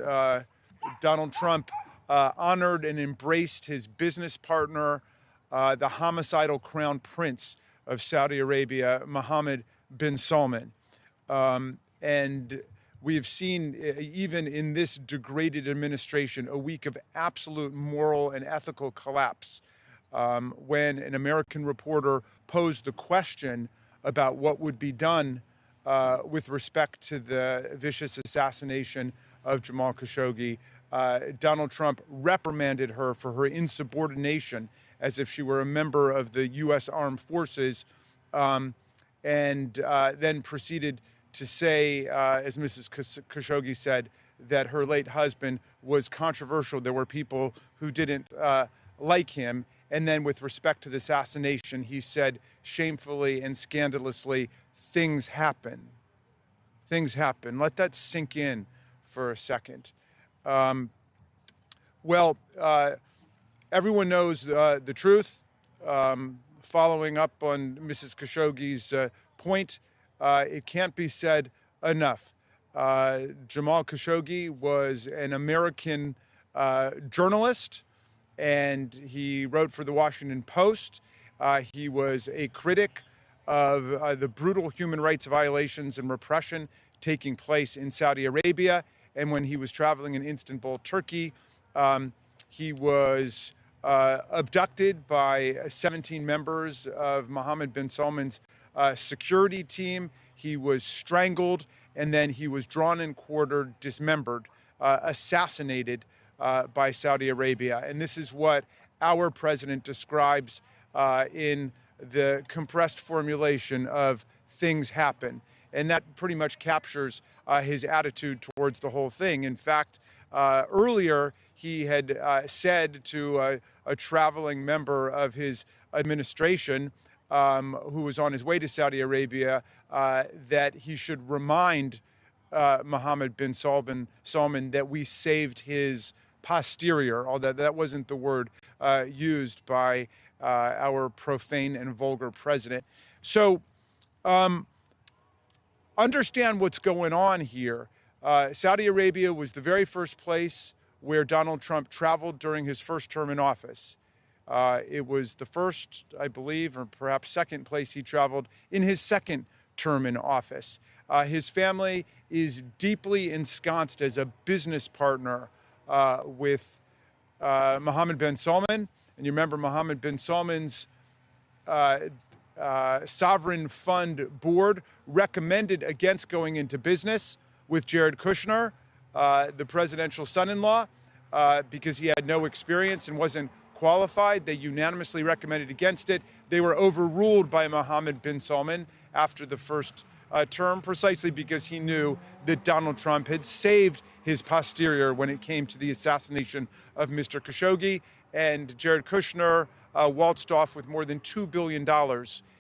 Donald Trump honored and embraced his business partner, the homicidal crown prince of Saudi Arabia, Mohammed bin Salman. And we've seen, even in this degraded administration, a week of absolute moral and ethical collapse when an American reporter posed the question about what would be done with respect to the vicious assassination of Jamal Khashoggi. Donald Trump reprimanded her for her insubordination as if she were a member of the U.S. Armed Forces, and then proceeded to say, as Mrs. Khashoggi said, that her late husband was controversial. There were people who didn't like him. And then with respect to the assassination, he said shamefully and scandalously, things happen. Things happen. Let that sink in for a second. Everyone knows the truth. Following up on Mrs. Khashoggi's point, it can't be said enough. Jamal Khashoggi was an American journalist, and he wrote for the Washington Post. He was a critic of the brutal human rights violations and repression taking place in Saudi Arabia. And when he was traveling in Istanbul, Turkey, he was abducted by 17 members of Mohammed bin Salman's security team. He was strangled, and then he was drawn and quartered, dismembered, assassinated by Saudi Arabia. And this is what our president describes in the compressed formulation of things happen. And that pretty much captures his attitude towards the whole thing. In fact, earlier he had said to a traveling member of his administration who was on his way to Saudi Arabia that he should remind Mohammed bin Salman that we saved his posterior, although that wasn't the word used by our profane and vulgar president. So understand what's going on here. Saudi Arabia was the very first place where Donald Trump traveled during his first term in office. It was the first, I believe, or perhaps second place he traveled in his second term in office. His family is deeply ensconced as a business partner with Mohammed bin Salman. And you remember Mohammed bin Salman's sovereign fund board recommended against going into business with Jared Kushner, the presidential son-in-law, because he had no experience and wasn't qualified. They unanimously recommended against it. They were overruled by Mohammed bin Salman after the first term, precisely because he knew that Donald Trump had saved his posterior when it came to the assassination of Mr. Khashoggi. And Jared Kushner waltzed off with more than $2 billion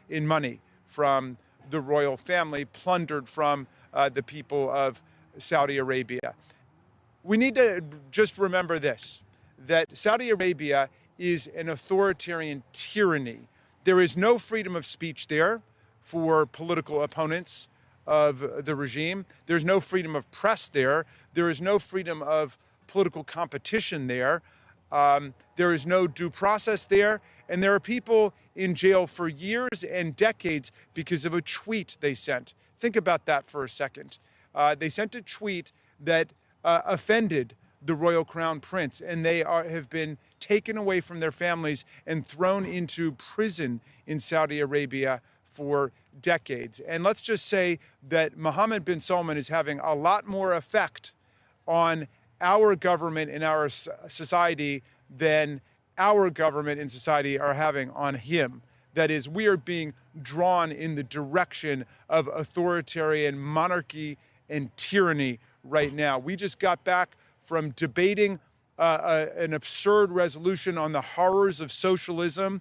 in money from the royal family, plundered from the people of Saudi Arabia. We need to just remember this, that Saudi Arabia is an authoritarian tyranny. There is no freedom of speech there for political opponents of the regime. There's no freedom of press there. There is no freedom of political competition there. There is no due process there. And there are people in jail for years and decades because of a tweet they sent. Think about that for a second. They sent a tweet that offended the royal crown prince, and they have been taken away from their families and thrown into prison in Saudi Arabia for decades. And let's just say that Mohammed bin Salman is having a lot more effect on our government and our society than our government and society are having on him. That is, we are being drawn in the direction of authoritarian monarchy and tyranny right now. We just got back from debating an absurd resolution on the horrors of socialism,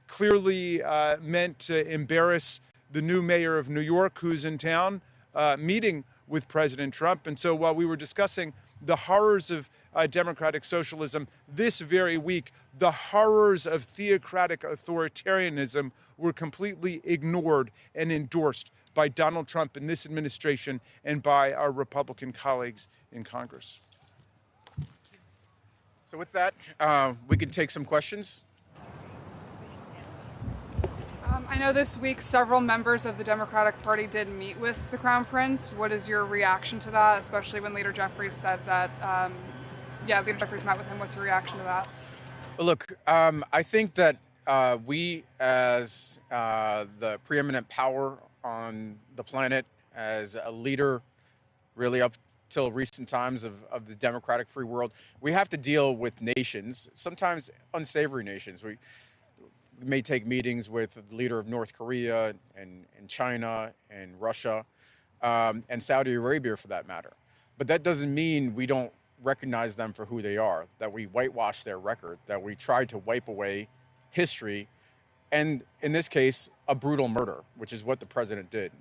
clearly meant to embarrass the new mayor of New York, who's in town, meeting with President Trump. And so while we were discussing the horrors of democratic socialism this very week, the horrors of theocratic authoritarianism were completely ignored and endorsed by Donald Trump and this administration and by our Republican colleagues in Congress. So with that, we can take some questions. I know this week several members of the Democratic Party did meet with the Crown Prince. What is your reaction to that, especially when Leader Jeffries said that, Leader Jeffries met with him. What's your reaction to that? Look, I think that we as the preeminent power on the planet, as a leader really up till recent times of the democratic free world, we have to deal with nations, sometimes unsavory nations. We may take meetings with the leader of North Korea and China and Russia and Saudi Arabia for that matter. But that doesn't mean we don't recognize them for who they are, that we whitewash their record, that we try to wipe away history, and in this case, a brutal murder, which is what the president did.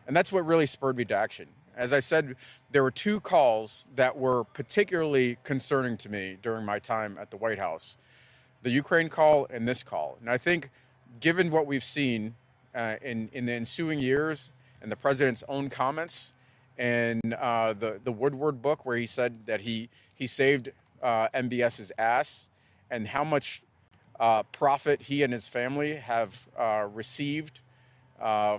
And that's what really spurred me to action. As I said, there were two calls that were particularly concerning to me during my time at the White House: the Ukraine call and this call. And I think, given what we've seen in the ensuing years and the president's own comments and the Woodward book, where he said that he saved MBS's ass, and how much profit he and his family have received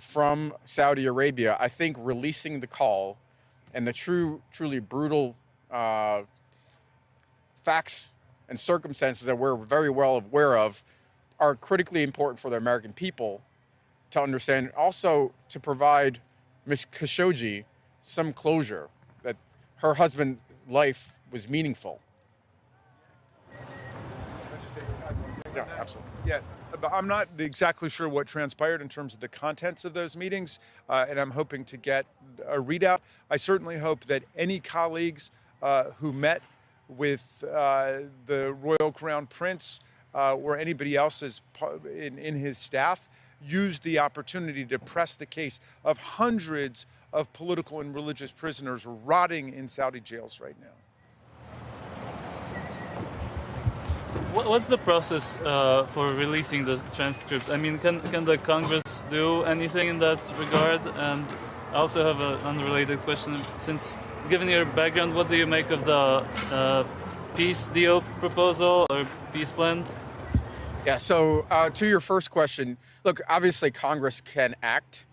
from Saudi Arabia, I think releasing the call and the truly brutal facts and circumstances that we're very well aware of are critically important for the American people to understand, and also to provide Ms. Khashoggi some closure, that her husband's life was meaningful. Yeah, absolutely. Yeah, but I'm not exactly sure what transpired in terms of the contents of those meetings, and I'm hoping to get a readout. I certainly hope that any colleagues who met with the Royal Crown Prince or anybody else in his staff used the opportunity to press the case of hundreds of political and religious prisoners rotting in Saudi jails right now. So what's the process for releasing the transcript? I mean, can the Congress do anything in that regard? And I also have an unrelated question. Since, given your background, what do you make of the peace deal proposal or peace plan? Yeah, so to your first question, look, obviously Congress can act.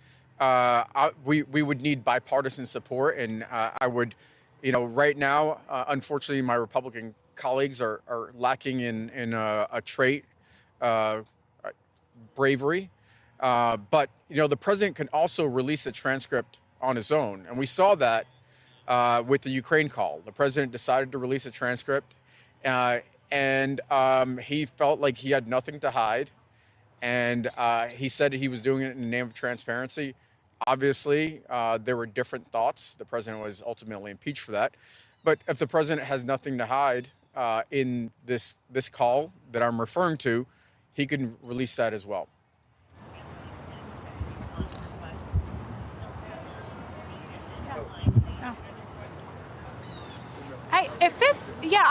We would need bipartisan support, and I would, right now, unfortunately, my Republican colleagues are lacking in a trait, bravery. But, the president can also release a transcript on his own. And we saw that with the Ukraine call. The president decided to release a transcript, and he felt like he had nothing to hide. And he said he was doing it in the name of transparency. Obviously, there were different thoughts. The president was ultimately impeached for that. But if the president has nothing to hide in this call that I'm referring to, he can release that as well.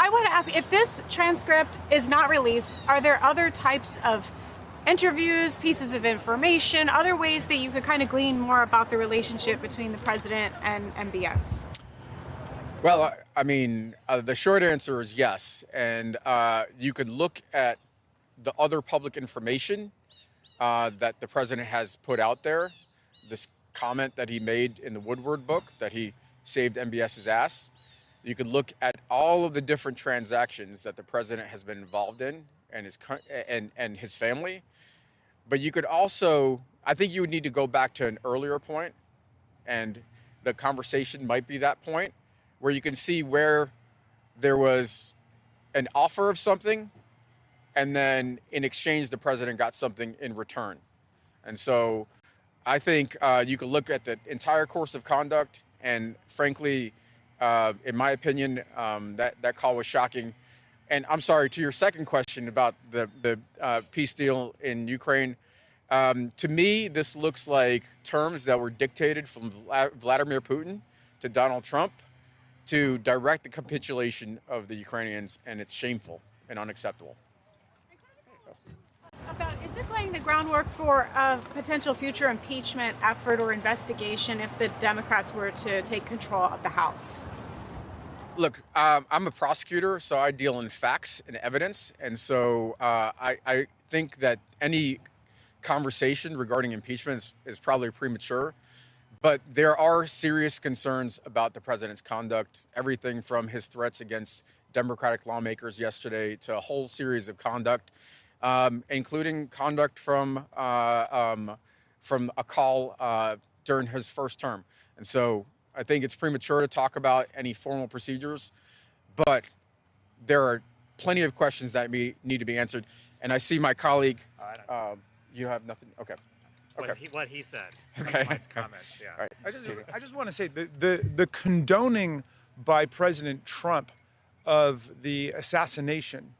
I want to ask, if this transcript is not released, are there other types of interviews, pieces of information, other ways that you could kind of glean more about the relationship between the president and MBS? Well, I mean, the short answer is yes. And you could look at the other public information that the president has put out there. This comment that he made in the Woodward book, that he saved MBS's ass. You could look at all of the different transactions that the president has been involved in and his family. But you could also I think you would need to go back to an earlier point, and the conversation might be that point where you can see where there was an offer of something, and then in exchange, the president got something in return. And so I think you could look at the entire course of conduct, and frankly, in my opinion, that call was shocking. And I'm sorry, to your second question about the peace deal in Ukraine, to me, this looks like terms that were dictated from Vladimir Putin to Donald Trump to direct the capitulation of the Ukrainians, and it's shameful and unacceptable. Is this laying the groundwork for a potential future impeachment effort or investigation if the Democrats were to take control of the House? Look, I'm a prosecutor, so I deal in facts and evidence. And so I think that any conversation regarding impeachment is probably premature. But there are serious concerns about the president's conduct, everything from his threats against Democratic lawmakers yesterday to a whole series of conduct, including conduct from a call during his first term. And so I think it's premature to talk about any formal procedures, but there are plenty of questions that need to be answered. And I see my colleague. You have nothing. Okay. What he said. Okay. Nice comments. Yeah. Right. I just want to say the condoning by President Trump of the assassination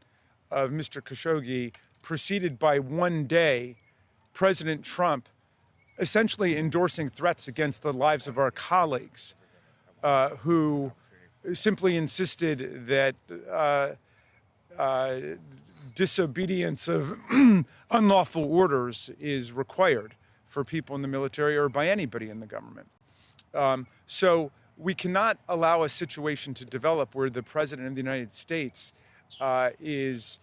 of Mr. Khashoggi preceded by one day President Trump essentially endorsing threats against the lives of our colleagues who simply insisted that disobedience of unlawful orders is required for people in the military or by anybody in the government. So we cannot allow a situation to develop where the President of the United States is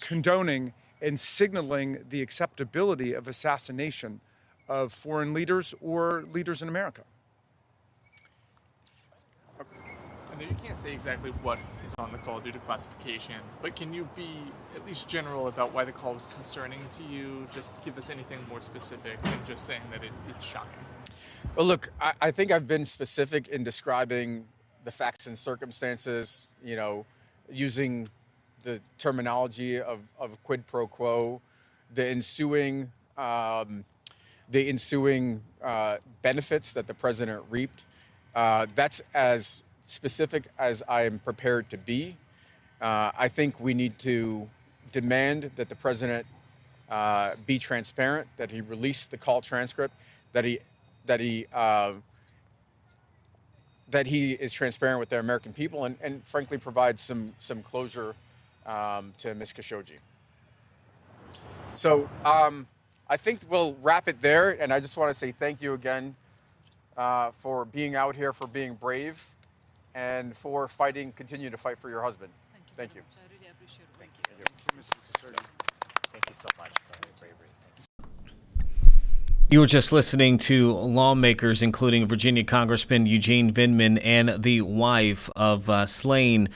condoning and signaling the acceptability of assassination of foreign leaders or leaders in America. I know you can't say exactly what is on the call due to classification, but can you be at least general about why the call was concerning to you? Just give us anything more specific than just saying that it's shocking. Well, look, I think I've been specific in describing the facts and circumstances, using the terminology of quid pro quo, the ensuing benefits that the president reaped. That's as specific as I am prepared to be. I think we need to demand that the president be transparent, that he release the call transcript, that he is transparent with the American people, and frankly provide some closure to Ms. Khashoggi. So I think we'll wrap it there, and I just want to say thank you again for being out here, for being brave, and for continue to fight for your husband. Thank you. I really appreciate it. Thank you. Thank you, Mrs. Khashoggi. Thank you so much for your bravery. You were just listening to lawmakers, including Virginia Congressman Eugene Vindman and the wife of slain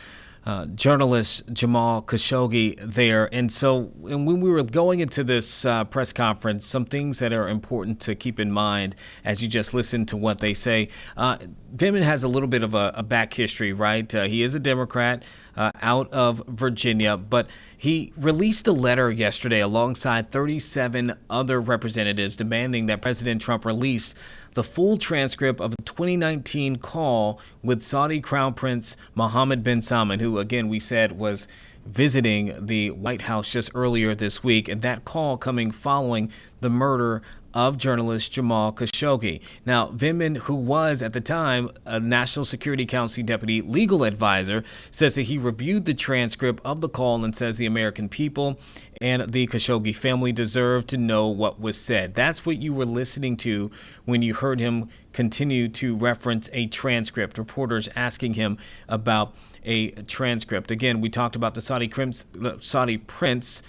journalist Jamal Khashoggi there. And when we were going into this press conference, some things that are important to keep in mind as you just listen to what they say. Vindman has a little bit of a back history, right? He is a Democrat out of Virginia, but he released a letter yesterday alongside 37 other representatives demanding that President Trump release the full transcript of the 2019 call with Saudi Crown Prince Mohammed bin Salman, who, again, we said was visiting the White House just earlier this week, and that call coming following the murder of journalist Jamal Khashoggi. Now, Vindman, who was at the time a National Security Council deputy legal advisor, says that he reviewed the transcript of the call and says the American people and the Khashoggi family deserve to know what was said. That's what you were listening to when you heard him continue to reference a transcript. Reporters asking him about a transcript. Again, we talked about the Saudi prince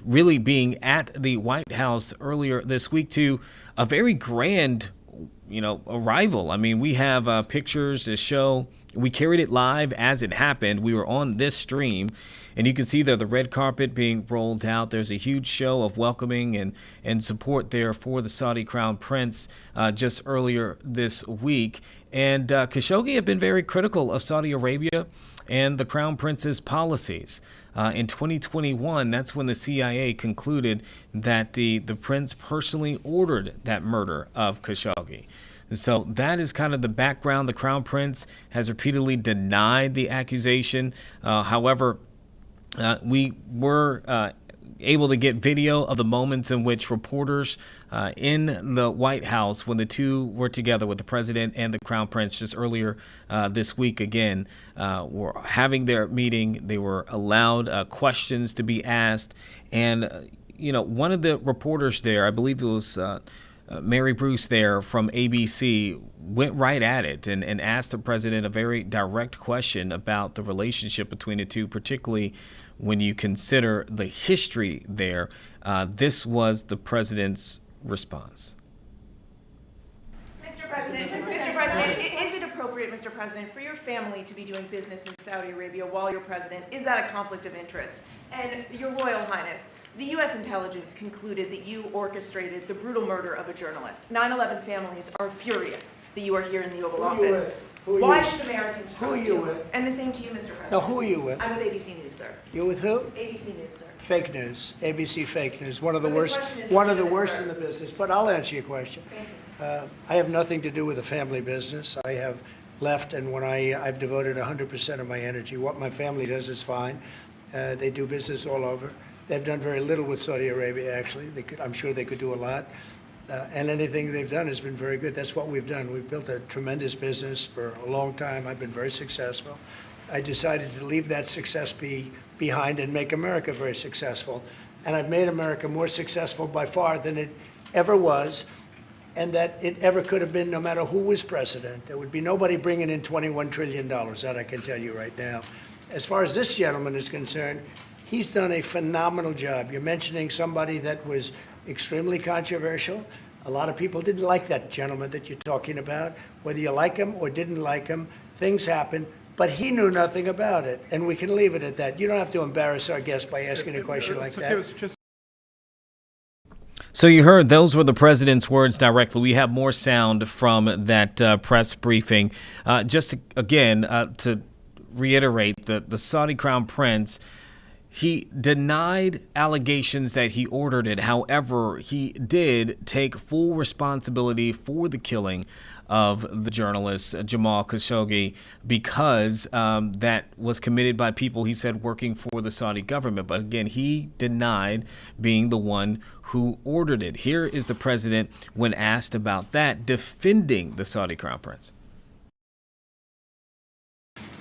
really being at the White House earlier this week to a very grand, arrival. I mean, we have pictures to show we carried it live as it happened. We were on this stream, and you can see there the red carpet being rolled out. There's a huge show of welcoming and support there for the Saudi Crown Prince just earlier this week. And Khashoggi had been very critical of Saudi Arabia and the Crown Prince's policies. In 2021, that's when the CIA concluded that the prince personally ordered that murder of Khashoggi. So that is kind of the background. The Crown Prince has repeatedly denied the accusation. However, we were able to get video of the moments in which reporters in the White House, when the two were together with the president and the Crown Prince just earlier this week again, were having their meeting. They were allowed questions to be asked. And, one of the reporters there, I believe it was Mary Bruce there from ABC, went right at it and asked the president a very direct question about the relationship between the two, particularly when you consider the history there. This was the president's response. Mr. President, is it appropriate, Mr. President, for your family to be doing business in Saudi Arabia while you're president? Is that a conflict of interest? And Your Royal Highness, the U.S. intelligence concluded that you orchestrated the brutal murder of a journalist. 9/11 families are furious that you are here in the Oval Office. Why should Americans trust you? And the same to you, Mr. President. Now, who are you with? I'm with ABC News, sir. You're with who? ABC News, sir. Fake news. ABC fake news. One of the But the worst. question is One of the legitimate, worst sir. in the business. But I'll answer your question. I have nothing to do with the family business. I have left, and when I've devoted 100% of my energy. What my family does is fine. They do business all over. They've done very little with Saudi Arabia, actually. I'm sure they could do a lot. And anything they've done has been very good. That's what we've done. We've built a tremendous business for a long time. I've been very successful. I decided to leave that success behind and make America very successful. And I've made America more successful by far than it ever was, and that it ever could have been, no matter who was president. There would be nobody bringing in $21 trillion, that I can tell you right now. As far as this gentleman is concerned, he's done a phenomenal job. You're mentioning somebody that was extremely controversial. A lot of people didn't like that gentleman that you're talking about. Whether you like him or didn't like him, things happen. But he knew nothing about it, and we can leave it at that. You don't have to embarrass our guest by asking a question like that. So you heard those were the president's words directly. We have more sound from that press briefing. Again, to reiterate, the Saudi Crown Prince, he denied allegations that he ordered it. However, he did take full responsibility for the killing of the journalist Jamal Khashoggi, because that was committed by people, he said, working for the Saudi government. But again, he denied being the one who ordered it. Here is the president when asked about that, defending the Saudi Crown Prince.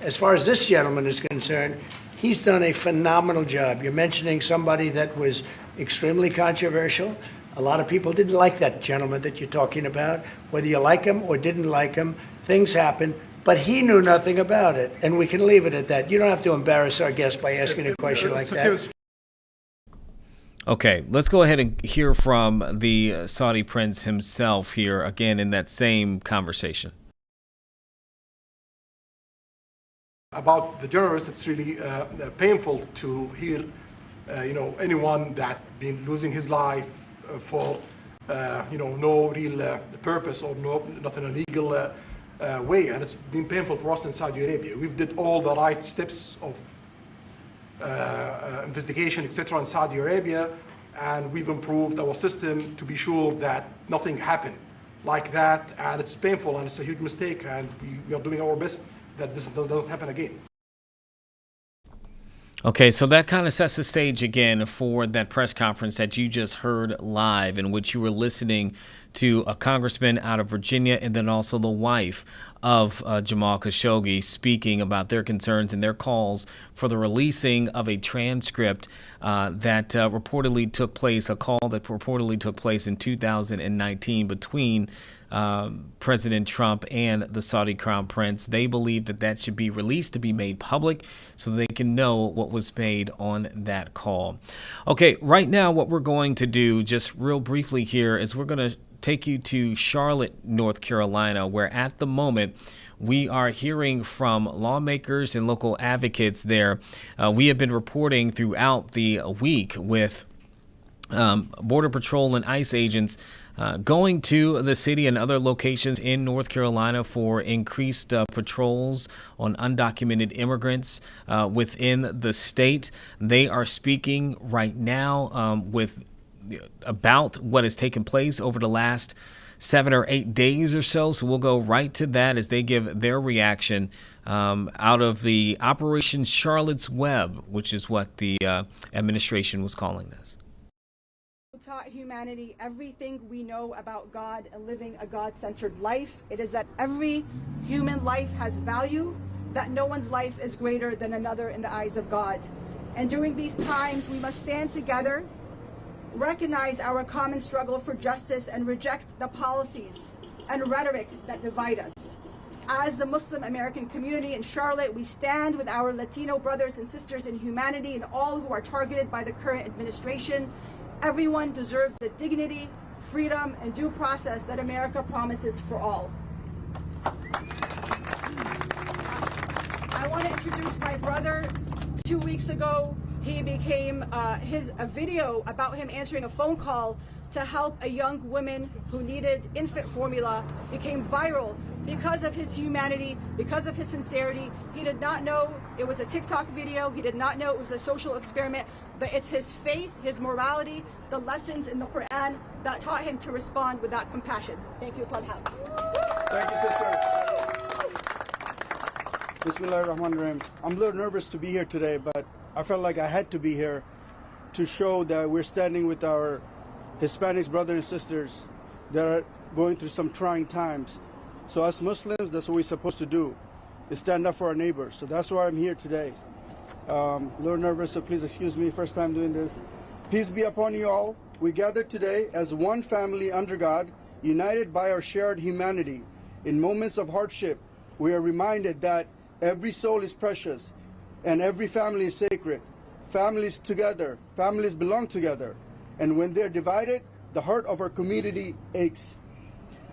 As far as this gentleman is concerned, he's done a phenomenal job. You're mentioning somebody that was extremely controversial. A lot of people didn't like that gentleman that you're talking about. Whether you like him or didn't like him, things happen. But he knew nothing about it, and we can leave it at that. You don't have to embarrass our guest by asking a question like that. Okay, let's go ahead and hear from the Saudi prince himself here, again, in that same conversation. About the journalists, it's really painful to hear, anyone that been losing his life for, no real purpose or not in a legal way, and it's been painful for us in Saudi Arabia. We've did all the right steps of investigation, etc., in Saudi Arabia, and we've improved our system to be sure that nothing happened like that, and it's painful and it's a huge mistake, and we are doing our best that this doesn't happen again. Okay, so that kind of sets the stage again for that press conference that you just heard live, in which you were listening to a congressman out of Virginia and then also the wife of Jamal Khashoggi speaking about their concerns and their calls for the releasing of a transcript that reportedly took place, a call that reportedly took place in 2019 between President Trump and the Saudi Crown Prince. They believe that that should be released to be made public so they can know what was made on that call. Okay, right now what we're going to do just real briefly here is we're going to take you to Charlotte, North Carolina, where at the moment we are hearing from lawmakers and local advocates there. We have been reporting throughout the week with Border Patrol and ICE agents going to the city and other locations in North Carolina for increased patrols on undocumented immigrants within the state. They are speaking right now about what has taken place over the last 7 or 8 days or so. So we'll go right to that as they give their reaction out of the Operation Charlotte's Web, which is what the administration was calling this. Taught humanity everything we know about God and living a God-centered life. It is that every human life has value, that no one's life is greater than another in the eyes of God. And during these times, we must stand together, recognize our common struggle for justice, and reject the policies and rhetoric that divide us. As the Muslim American community in Charlotte, we stand with our Latino brothers and sisters in humanity and all who are targeted by the current administration. Everyone deserves the dignity, freedom, and due process that America promises for all. I want to introduce my brother. 2 weeks ago, he became a video about him answering a phone call to help a young woman who needed infant formula became viral because of his humanity, because of his sincerity. He did not know it was a TikTok video. He did not know it was a social experiment, but it's his faith, his morality, the lessons in the Quran that taught him to respond with that compassion. Thank you, Clubhouse. Thank you, sister. Bismillahirrahmanirrahim. I'm a little nervous to be here today, but I felt like I had to be here to show that we're standing with our Hispanic brothers and sisters that are going through some trying times. So as Muslims, that's what we're supposed to do, is stand up for our neighbors. So that's why I'm here today. A little nervous, so please excuse me, first time doing this. Peace be upon you all. We gather today as one family under God, united by our shared humanity. In moments of hardship, we are reminded that every soul is precious and every family is sacred. Families together, families belong together. And when they're divided, the heart of our community aches.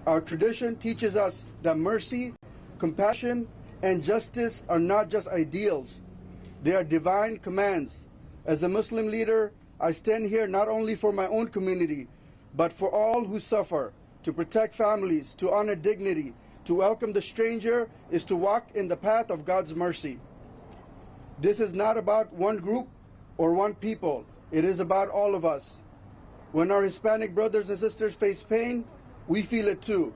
Our tradition teaches us that mercy, compassion, and justice are not just ideals. They are divine commands. As a Muslim leader, I stand here not only for my own community, but for all who suffer. To protect families, to honor dignity, to welcome the stranger is to walk in the path of God's mercy. This is not about one group or one people. It is about all of us. When our Hispanic brothers and sisters face pain, we feel it too.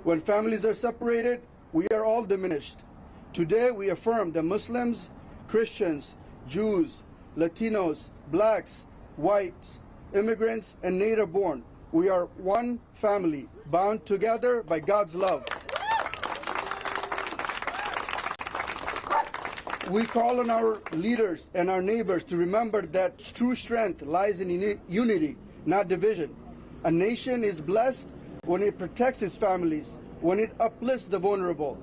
When families are separated, we are all diminished. Today, we affirm that Muslims, Christians, Jews, Latinos, blacks, whites, immigrants, and native-born, we are one family, bound together by God's love. We call on our leaders and our neighbors to remember that true strength lies in unity, not division. A nation is blessed when it protects its families, when it uplifts the vulnerable,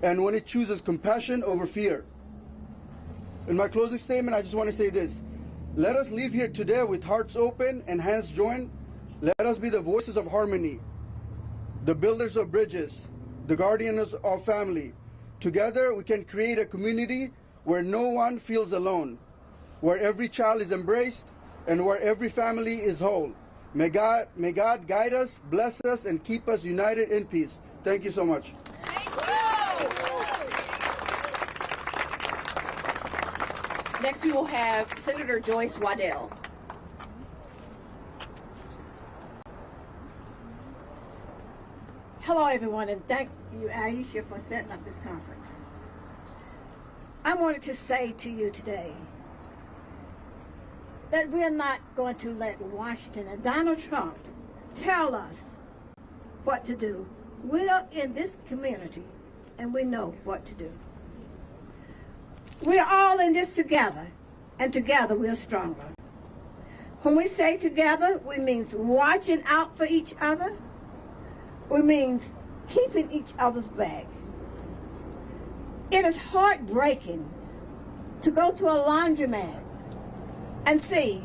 and when it chooses compassion over fear. In my closing statement, I just want to say this. Let us leave here today with hearts open and hands joined. Let us be the voices of harmony, the builders of bridges, the guardians of family. Together, we can create a community where no one feels alone, where every child is embraced, and where every family is whole. May God guide us, bless us, and keep us united in peace. Thank you so much. Next, we will have Senator Joyce Waddell. Hello, everyone, and thank you, Aisha, for setting up this conference. I wanted to say to you today that we're not going to let Washington and Donald Trump tell us what to do. We're in this community, and we know what to do. We're all in this together, and together we're stronger. When we say together, we mean watching out for each other. We mean keeping each other's back. It is heartbreaking to go to a laundromat and see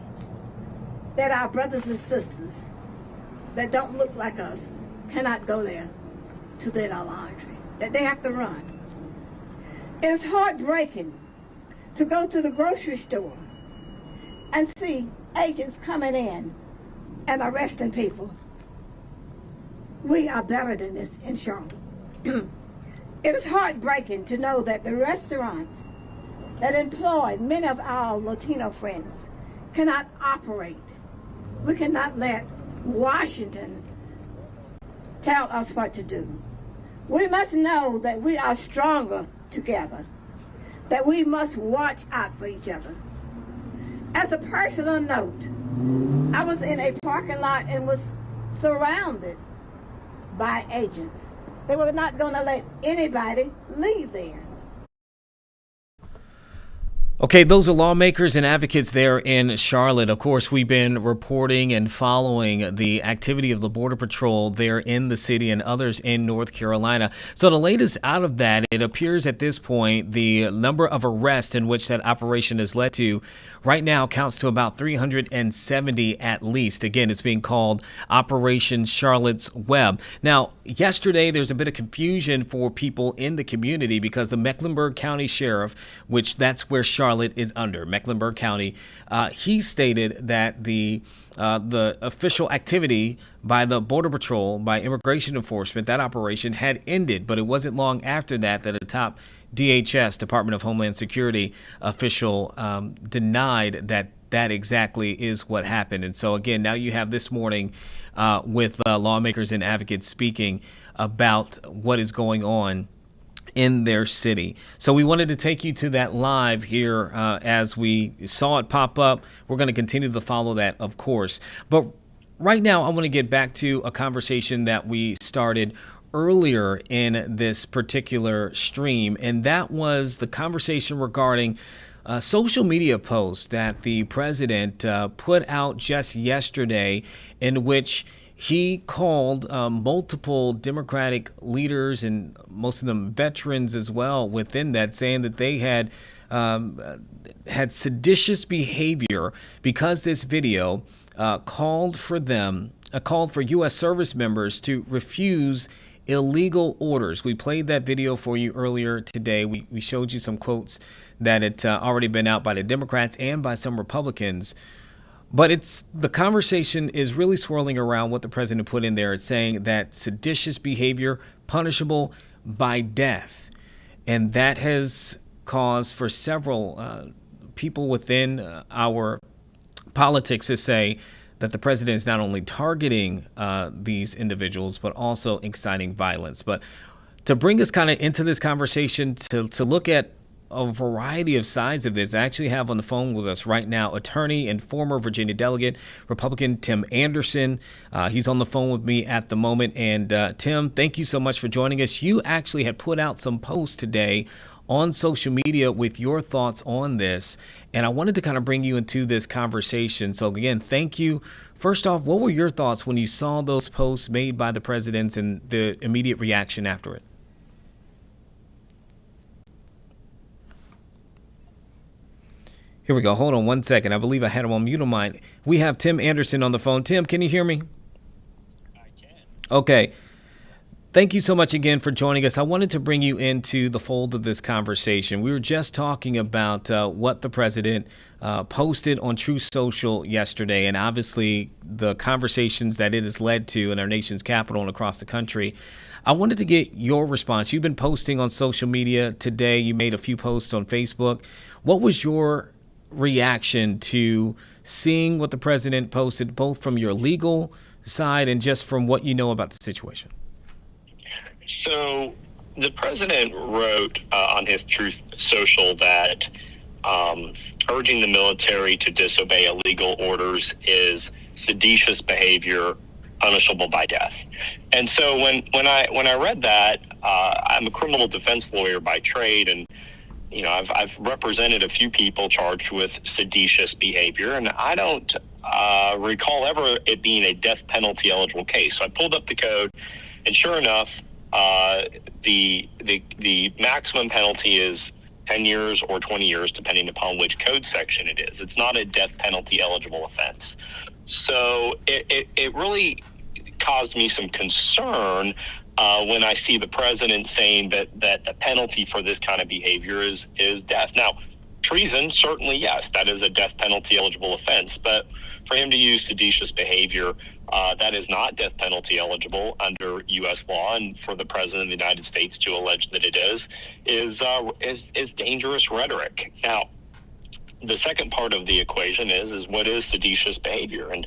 that our brothers and sisters that don't look like us cannot go there to get our laundry, that they have to run. It's heartbreaking to go to the grocery store and see agents coming in and arresting people. We are better than this in Charlotte. It is heartbreaking to know that the restaurants that employ many of our Latino friends cannot operate. We cannot let Washington tell us what to do. We must know that we are stronger together, that we must watch out for each other. As a personal note, I was in a parking lot and was surrounded by agents. They were not going to let anybody leave there. Okay, those are lawmakers and advocates there in Charlotte. Of course, we've been reporting and following the activity of the Border Patrol there in the city and others in North Carolina. So the latest out of that, it appears at this point, the number of arrests in which that operation has led to right now counts to about 370 at least. Again, it's being called Operation Charlotte's Web. Now, yesterday, there's a bit of confusion for people in the community because the Mecklenburg County Sheriff, which that's where Charlotte is under, Mecklenburg County, he stated that the official activity by the Border Patrol, by immigration enforcement, that operation had ended, but it wasn't long after that a top DHS, Department of Homeland Security official denied that exactly is what happened. And so again, now you have this morning with lawmakers and advocates speaking about what is going on in their city. So we wanted to take you to that live here as we saw it pop up. We're going to continue to follow that, of course. But right now, I want to get back to a conversation that we started earlier in this particular stream, and that was the conversation regarding a social media post that the president put out just yesterday, in which he called multiple Democratic leaders, and most of them veterans as well within that, saying that they had seditious behavior because this video called for U.S. service members to refuse illegal orders. We played that video for you earlier today. We showed you some quotes that had already been out by the Democrats and by some Republicans. But the conversation is really swirling around what the president put in there. It's saying that seditious behavior punishable by death. And that has caused for several people within our politics to say that the president is not only targeting these individuals, but also inciting violence. But to bring us kind of into this conversation, to look at a variety of sides of this, I actually have on the phone with us right now attorney and former Virginia delegate, Republican Tim Anderson. He's on the phone with me at the moment. And Tim, thank you so much for joining us. You actually had put out some posts today on social media with your thoughts on this, and I wanted to kind of bring you into this conversation. So again, thank you. First off, what were your thoughts when you saw those posts made by the president and the immediate reaction after it? Here we go. Hold on one second. I believe I had him on mute on mine. We have Tim Anderson on the phone. Tim, can you hear me? I can. Okay. Thank you so much again for joining us. I wanted to bring you into the fold of this conversation. We were just talking about what the president posted on Truth Social yesterday, and obviously the conversations that it has led to in our nation's capital and across the country. I wanted to get your response. You've been posting on social media today. You made a few posts on Facebook. What was your reaction to seeing what the president posted, both from your legal side and just from what you know about the situation? So the president wrote on his Truth Social that urging the military to disobey illegal orders is seditious behavior punishable by death. And so when I read that, I'm a criminal defense lawyer by trade, and I've represented a few people charged with seditious behavior, and I don't recall ever it being a death penalty eligible case. So I pulled up the code, and sure enough, the maximum penalty is 10 years or 20 years, depending upon which code section it is. It's not a death penalty eligible offense. So it really caused me some concern when I see the president saying that the penalty for this kind of behavior is death. Now, treason, certainly, yes, that is a death penalty eligible offense. But for him to use seditious behavior, that is not death penalty eligible under U.S. law. And for the president of the United States to allege that it is dangerous rhetoric. Now, the second part of the equation is what is seditious behavior? And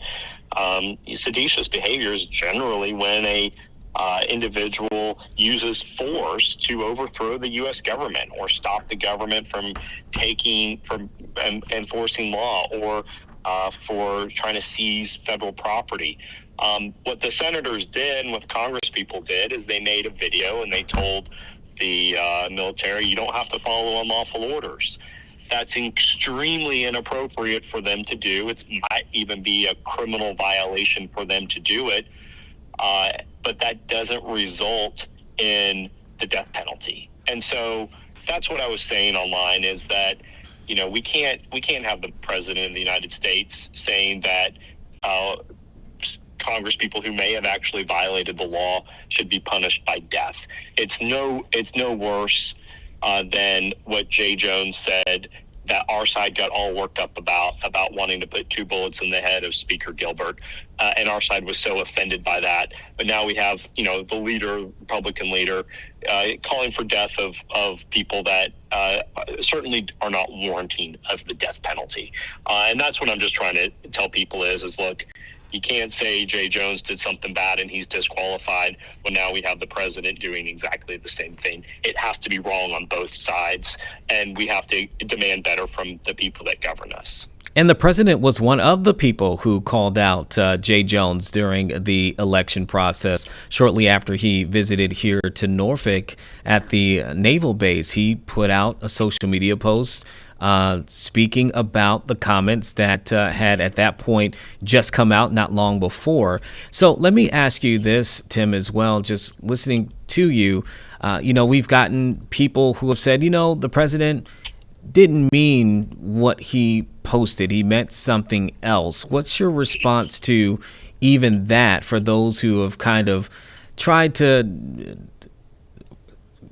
seditious behavior is generally when a individual uses force to overthrow the U.S. government or stop the government from enforcing law or for trying to seize federal property. What the senators did and what the Congress people did is they made a video and they told the military, you don't have to follow unlawful orders. That's extremely inappropriate for them to do. It might even be a criminal violation for them to do it. But that doesn't result in the death penalty. And so that's what I was saying online is that, we can't have the president of the United States saying that Congress people who may have actually violated the law should be punished by death. It's no worse than what Jay Jones said that our side got all worked up about wanting to put 2 bullets in the head of Speaker Gilbert. And our side was so offended by that. But now we have, the Republican leader, calling for death of people that certainly are not warranting of the death penalty. And that's what I'm just trying to tell people is look, you can't say Jay Jones did something bad and he's disqualified when now we have the president doing exactly the same thing. It has to be wrong on both sides, and we have to demand better from the people that govern us. And the president was one of the people who called out Jay Jones during the election process. Shortly after he visited here to Norfolk at the naval base, he put out a social media post speaking about the comments that had at that point just come out not long before. So let me ask you this, Tim, as well, just listening to you. We've gotten people who have said, the president didn't mean what he posted. He meant something else. What's your response to even that for those who have kind of tried to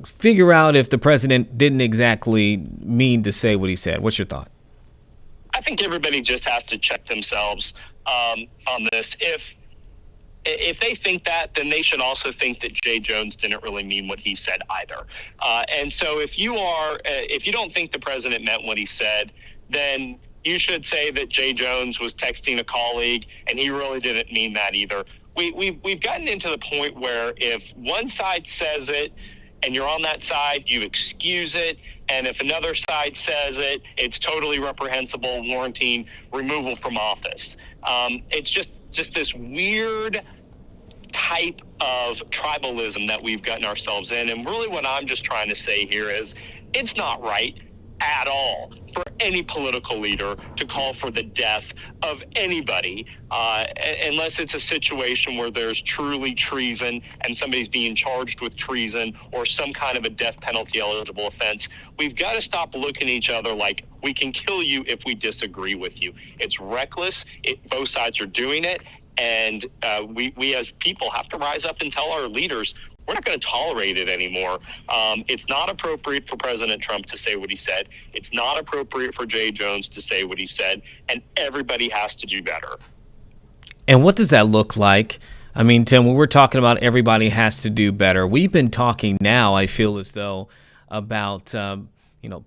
figure out if the president didn't exactly mean to say what he said? What's your thought? I think everybody just has to check themselves on this. If they think that, then they should also think that Jay Jones didn't really mean what he said either. And so if you don't think the president meant what he said, then you should say that Jay Jones was texting a colleague and he really didn't mean that either. We've gotten into the point where if one side says it and you're on that side, you excuse it. And if another side says it, it's totally reprehensible, warranting removal from office. It's just this weird type of tribalism that we've gotten ourselves in. And really what I'm just trying to say here is it's not right at all for any political leader to call for the death of anybody unless it's a situation where there's truly treason and somebody's being charged with treason or some kind of a death penalty eligible offense. We've got to stop looking at each other like we can kill you if we disagree with you. It's reckless. Both sides are doing it. And we as people have to rise up and tell our leaders, we're not going to tolerate it anymore. It's not appropriate for President Trump to say what he said. It's not appropriate for Jay Jones to say what he said. And everybody has to do better. And what does that look like? I mean, Tim, when we're talking about everybody has to do better, we've been talking now, I feel as though, about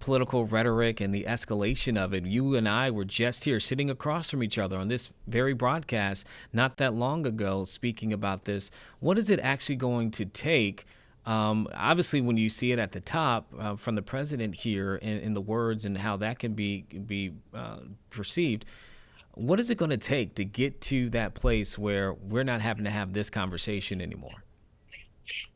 political rhetoric and the escalation of it. You and I were just here sitting across from each other on this very broadcast not that long ago speaking about this. What is it actually going to take? Obviously, when you see it at the top from the president here in the words and how that can be perceived, what is it going to take to get to that place where we're not having to have this conversation anymore?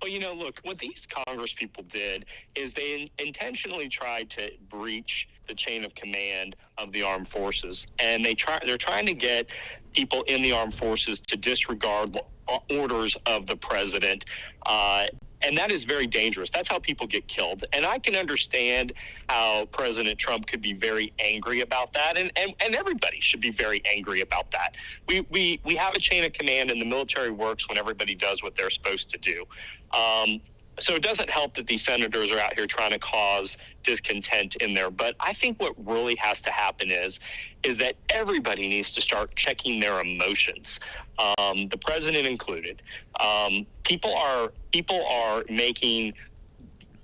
Well, look, what these Congress people did is they intentionally tried to breach the chain of command of the armed forces. And they're trying to get people in the armed forces to disregard orders of the president. And And that is very dangerous. That's how people get killed. And I can understand how President Trump could be very angry about that. And everybody should be very angry about that. We have a chain of command, and the military works when everybody does what they're supposed to do. So it doesn't help that these senators are out here trying to cause discontent in there. But I think what really has to happen is that everybody needs to start checking their emotions, the president included. People are making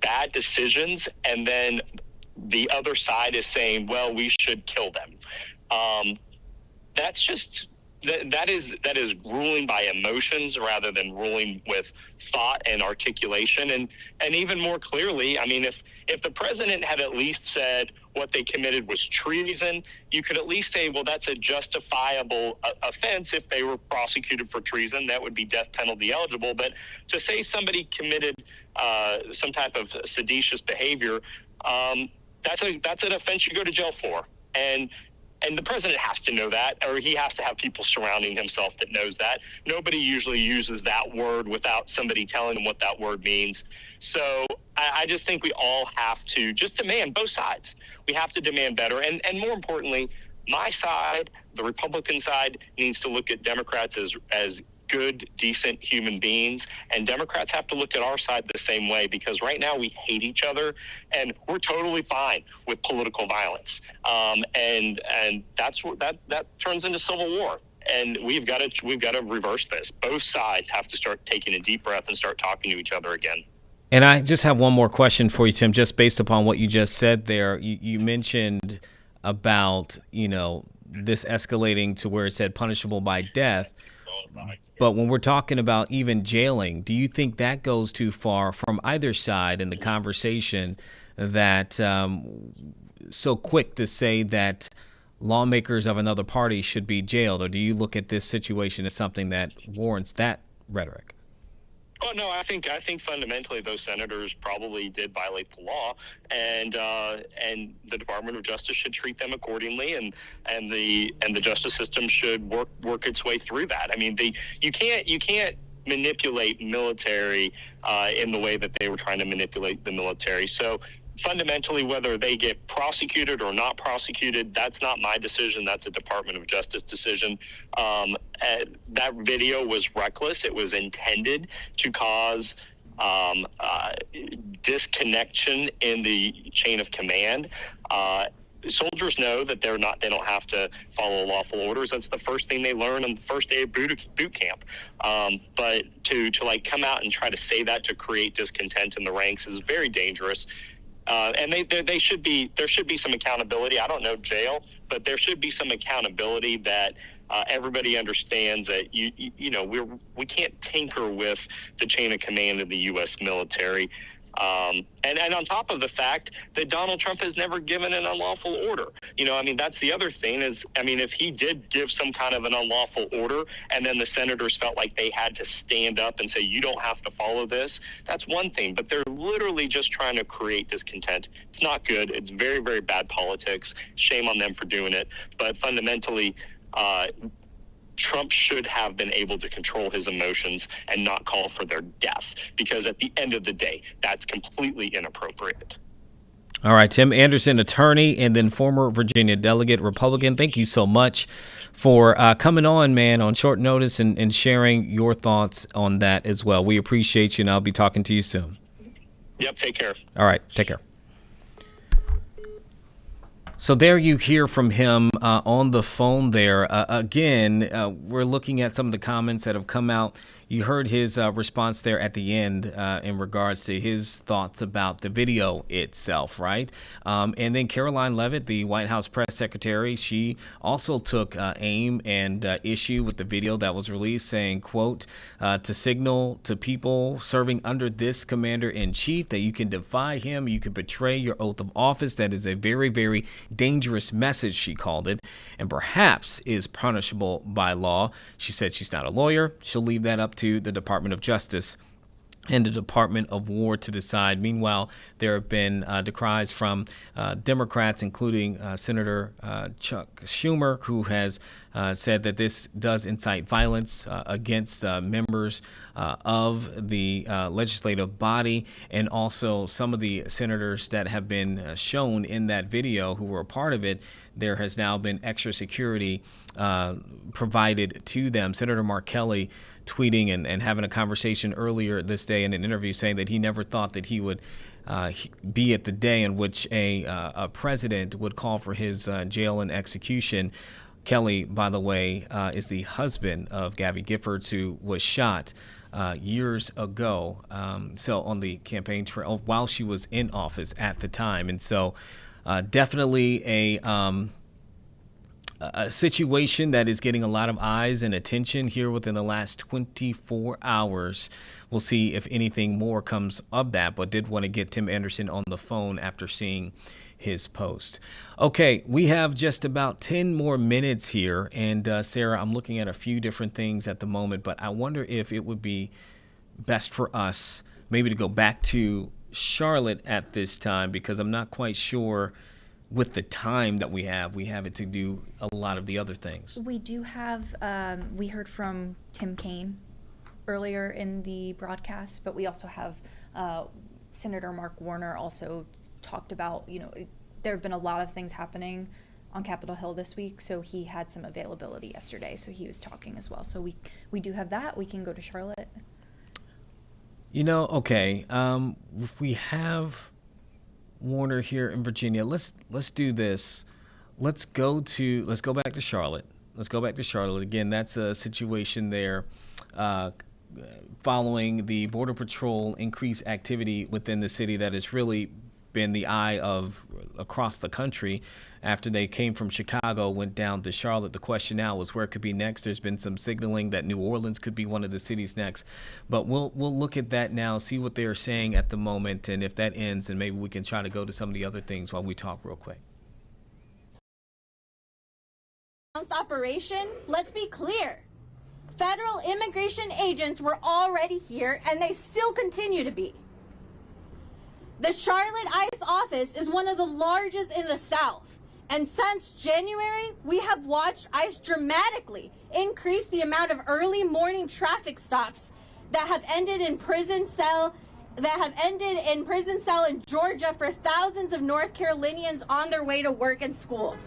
bad decisions, and then the other side is saying, well, we should kill them. That's just... That is ruling by emotions rather than ruling with thought and articulation. And even more clearly, I mean, if the president had at least said what they committed was treason, you could at least say, well, that's a justifiable offense. If they were prosecuted for treason, that would be death penalty eligible. But to say somebody committed some type of seditious behavior, that's an offense you go to jail for. And the president has to know that, or he has to have people surrounding himself that knows that. Nobody usually uses that word without somebody telling them what that word means. So I just think we all have to just demand, both sides. We have to demand better. And more importantly, my side, the Republican side, needs to look at Democrats as good, decent human beings, and Democrats have to look at our side the same way, because right now we hate each other, and we're totally fine with political violence, and that's what that turns into civil war. And we've got to reverse this. Both sides have to start taking a deep breath and start talking to each other again. And I just have one more question for you, Tim, just based upon what you just said there. You mentioned about, this escalating to where it said punishable by death. But when we're talking about even jailing, do you think that goes too far from either side in the conversation, that so quick to say that lawmakers of another party should be jailed? Or do you look at this situation as something that warrants that rhetoric? Oh, no, I think fundamentally those senators probably did violate the law, and the Department of Justice should treat them accordingly, and the justice system should work its way through that. I mean, you can't manipulate military in the way that they were trying to manipulate the military. So fundamentally, whether they get prosecuted or not prosecuted, that's not my decision. That's a Department of Justice decision. That video was reckless. It was intended to cause disconnection in the chain of command. Soldiers know that they don't have to follow lawful orders. That's the first thing they learn on the first day of boot camp. But to come out and try to say that to create discontent in the ranks is very dangerous. And there should be some accountability. I don't know jail, but there should be some accountability that everybody understands that we can't tinker with the chain of command of the U.S. military. And on top of the fact that Donald Trump has never given an unlawful order. That's the other thing is, if he did give some kind of an unlawful order and then the senators felt like they had to stand up and say, you don't have to follow this, that's one thing. But they're literally just trying to create discontent. It's not good. It's very, very bad politics. Shame on them for doing it. But fundamentally, Trump should have been able to control his emotions and not call for their death, because at the end of the day, that's completely inappropriate. All right, Tim Anderson, attorney and then former Virginia delegate, Republican. Thank you so much for coming on, man, on short notice and sharing your thoughts on that as well. We appreciate you, and I'll be talking to you soon. Yep, take care. All right, take care. So there you hear from him on the phone there. Again, we're looking at some of the comments that have come out. You heard his response there at the end in regards to his thoughts about the video itself, right? And then Caroline Leavitt, the White House press secretary, she also took aim and issue with the video that was released, saying, quote, to signal to people serving under this commander-in-chief that you can defy him, you can betray your oath of office. That is a very, very dangerous message, she called it, and perhaps is punishable by law. She said she's not a lawyer. She'll leave that up to the Department of Justice and the Department of War to decide. Meanwhile, there have been decries from Democrats, including Senator Chuck Schumer, who has said that this does incite violence against members of the legislative body, and also some of the senators that have been shown in that video who were a part of it. There has now been extra security provided to them. Senator Mark Kelly tweeting and having a conversation earlier this day in an interview saying that he never thought that he would be at the day in which a president would call for his jail and execution. Kelly, by the way, is the husband of Gabby Giffords, who was shot years ago. So on the campaign trail while she was in office at the time. And so definitely a situation that is getting a lot of eyes and attention here within the last 24 hours. We'll see if anything more comes of that, but did want to get Tim Anderson on the phone after seeing his post. Okay, we have just about 10 more minutes here. And Sarah, I'm looking at a few different things at the moment, but I wonder if it would be best for us maybe to go back to Charlotte at this time, because I'm not quite sure with the time that we have it to do a lot of the other things. We do have, we heard from Tim Kaine earlier in the broadcast, but we also have Senator Mark Warner also talked about, there have been a lot of things happening on Capitol Hill this week, so he had some availability yesterday, so he was talking as well. So we do have that. We can go to Charlotte. Okay, if we have Warner here in Virginia, let's do this. Let's go back to Charlotte. Again, that's a situation there following the Border Patrol increased activity within the city that has really been the eye of across the country after they came from Chicago, went down to Charlotte. The question now is where it could be next. There's been some signaling that New Orleans could be one of the cities next, but we'll look at that now, see what they are saying at the moment, and if that ends, and maybe we can try to go to some of the other things while we talk real quick. Operation, let's be clear. Federal immigration agents were already here, and they still continue to be. The Charlotte ICE office is one of the largest in the South, and since January, we have watched ICE dramatically increase the amount of early morning traffic stops that have ended in prison cell in Georgia for thousands of North Carolinians on their way to work and school.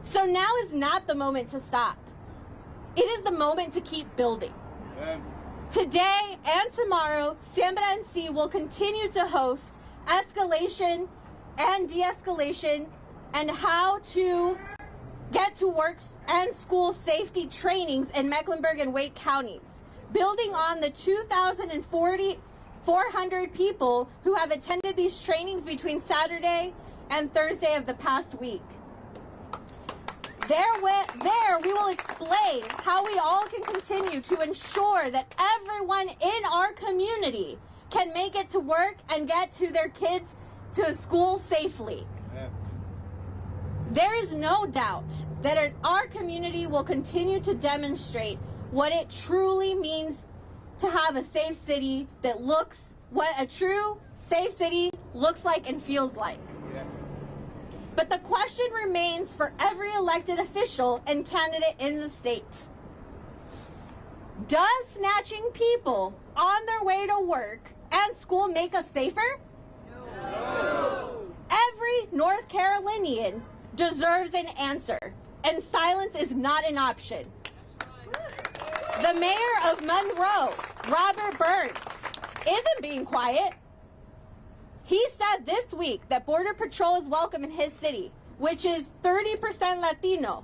So now is not the moment to stop. It is the moment to keep building. Today and tomorrow, San Branci will continue to host escalation and de-escalation and how to get to work and school safety trainings in Mecklenburg and Wake counties, building on the 2,400 people who have attended these trainings between Saturday and Thursday of the past week. There we will explain how we all can continue to ensure that everyone in our community can make it to work and get to their kids to school safely. Yeah. There is no doubt that our community will continue to demonstrate what it truly means to have a safe city that looks, what a true safe city looks like and feels like. Yeah. But the question remains for every elected official and candidate in the state. Does snatching people on their way to work and school make us safer? No. Every North Carolinian deserves an answer, and silence is not an option. The mayor of Monroe, Robert Burns, isn't being quiet. He said this week that Border Patrol is welcome in his city, which is 30% Latino,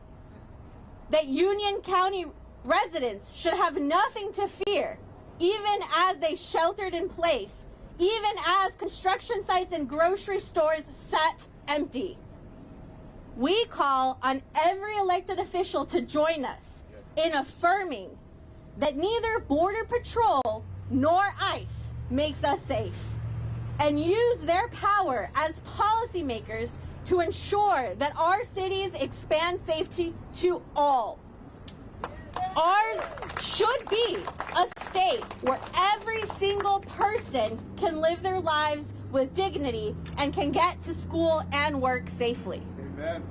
that Union County residents should have nothing to fear, even as they sheltered in place, even as construction sites and grocery stores sat empty. We call on every elected official to join us in affirming that neither Border Patrol nor ICE makes us safe, and use their power as policymakers to ensure that our cities expand safety to all. Ours should be a state where every single person can live their lives with dignity and can get to school and work safely. Amen.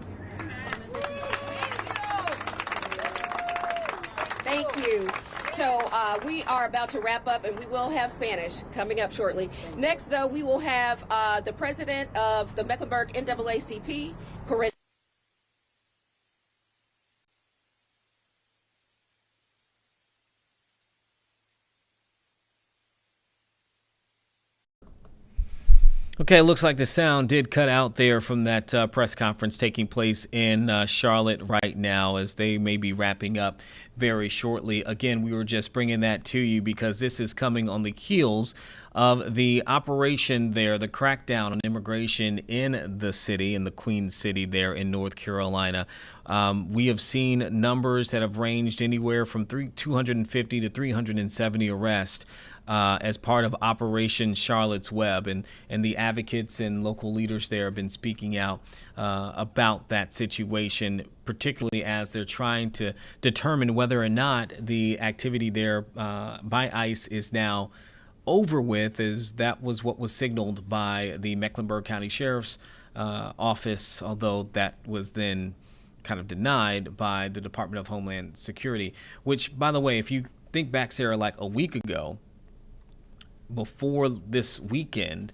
Thank you. So we are about to wrap up, and we will have Spanish coming up shortly. Next, though, we will have the president of the Mecklenburg NAACP, Corinne. Okay, it looks like the sound did cut out there from that press conference taking place in Charlotte right now, as they may be wrapping up very shortly. Again, we were just bringing that to you because this is coming on the heels of the operation there, the crackdown on immigration in the city, in the Queen City there in North Carolina. We have seen numbers that have ranged anywhere from 250 to 370 arrests as part of Operation Charlotte's Web, and the advocates and local leaders there have been speaking out about that situation, particularly as they're trying to determine whether or not the activity there by ICE is now over with, as that was what was signaled by the Mecklenburg County Sheriff's Office, although that was then kind of denied by the Department of Homeland Security, which, by the way, if you think back, Sarah, like a week ago, before this weekend,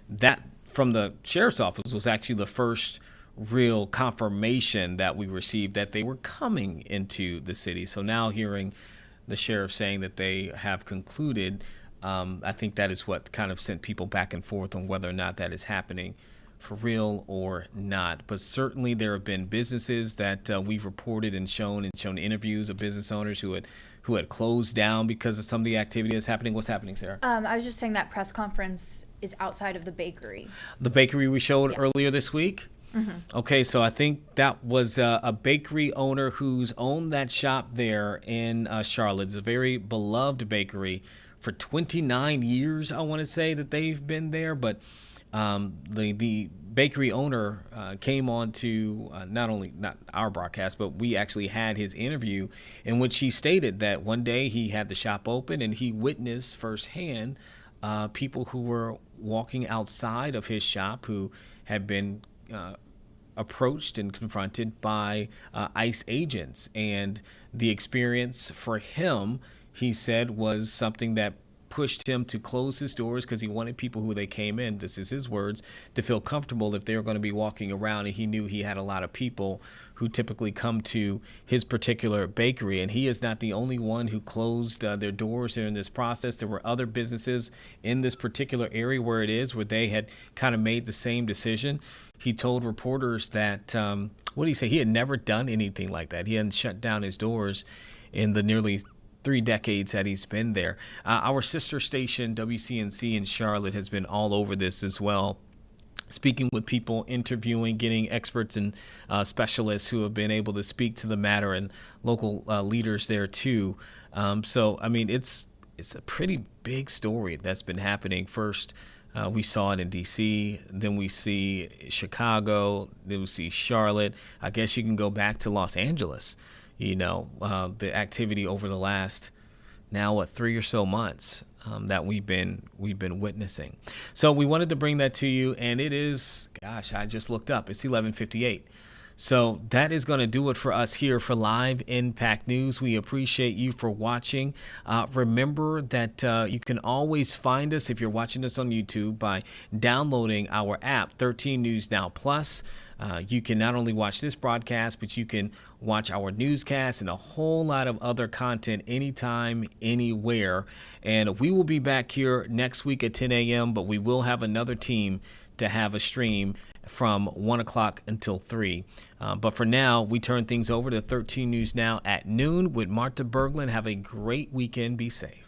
that from the sheriff's office was actually the first real confirmation that we received that they were coming into the city. So now hearing the sheriff saying that they have concluded, I think that is what kind of sent people back and forth on whether or not that is happening for real or not. But certainly there have been businesses that we've reported and shown interviews of business owners who had closed down because of some of the activity that's happening. What's happening, Sarah? I was just saying that press conference is outside of the bakery. The bakery we showed earlier this week? Mm-hmm. Okay, so I think that was a bakery owner who's owned that shop there in Charlotte. It's a very beloved bakery for 29 years, I want to say, that they've been there. But the bakery owner came on to not our broadcast, but we actually had his interview in which he stated that one day he had the shop open and he witnessed firsthand people who were walking outside of his shop who had been approached and confronted by ICE agents. And the experience for him, he said, was something that pushed him to close his doors because he wanted people who they came in, this is his words, to feel comfortable if they were going to be walking around. And he knew he had a lot of people who typically come to his particular bakery. And he is not the only one who closed their doors during this process. There were other businesses in this particular area where they had kind of made the same decision. He told reporters that, what did he say? He had never done anything like that. He hadn't shut down his doors in the nearly 3 decades that he's been there. Our sister station, WCNC in Charlotte, has been all over this as well, speaking with people, interviewing, getting experts and specialists who have been able to speak to the matter, and local leaders there too. So, I mean, it's a pretty big story that's been happening. First, we saw it in D.C., then we see Chicago, then we see Charlotte. I guess you can go back to Los Angeles. The activity over the last now 3 or so months that we've been witnessing. So we wanted to bring that to you, and it is, gosh, I just looked up. It's 11:58. So that is going to do it for us here for Live Impact News. We appreciate you for watching. Remember that you can always find us if you're watching us on YouTube by downloading our app, 13 News Now Plus. You can not only watch this broadcast, but you can watch our newscasts and a whole lot of other content anytime, anywhere. And we will be back here next week at 10 a.m., but we will have another team to have a stream from 1 o'clock until 3. But for now, we turn things over to 13 News Now at noon with Martha Berglund. Have a great weekend. Be safe.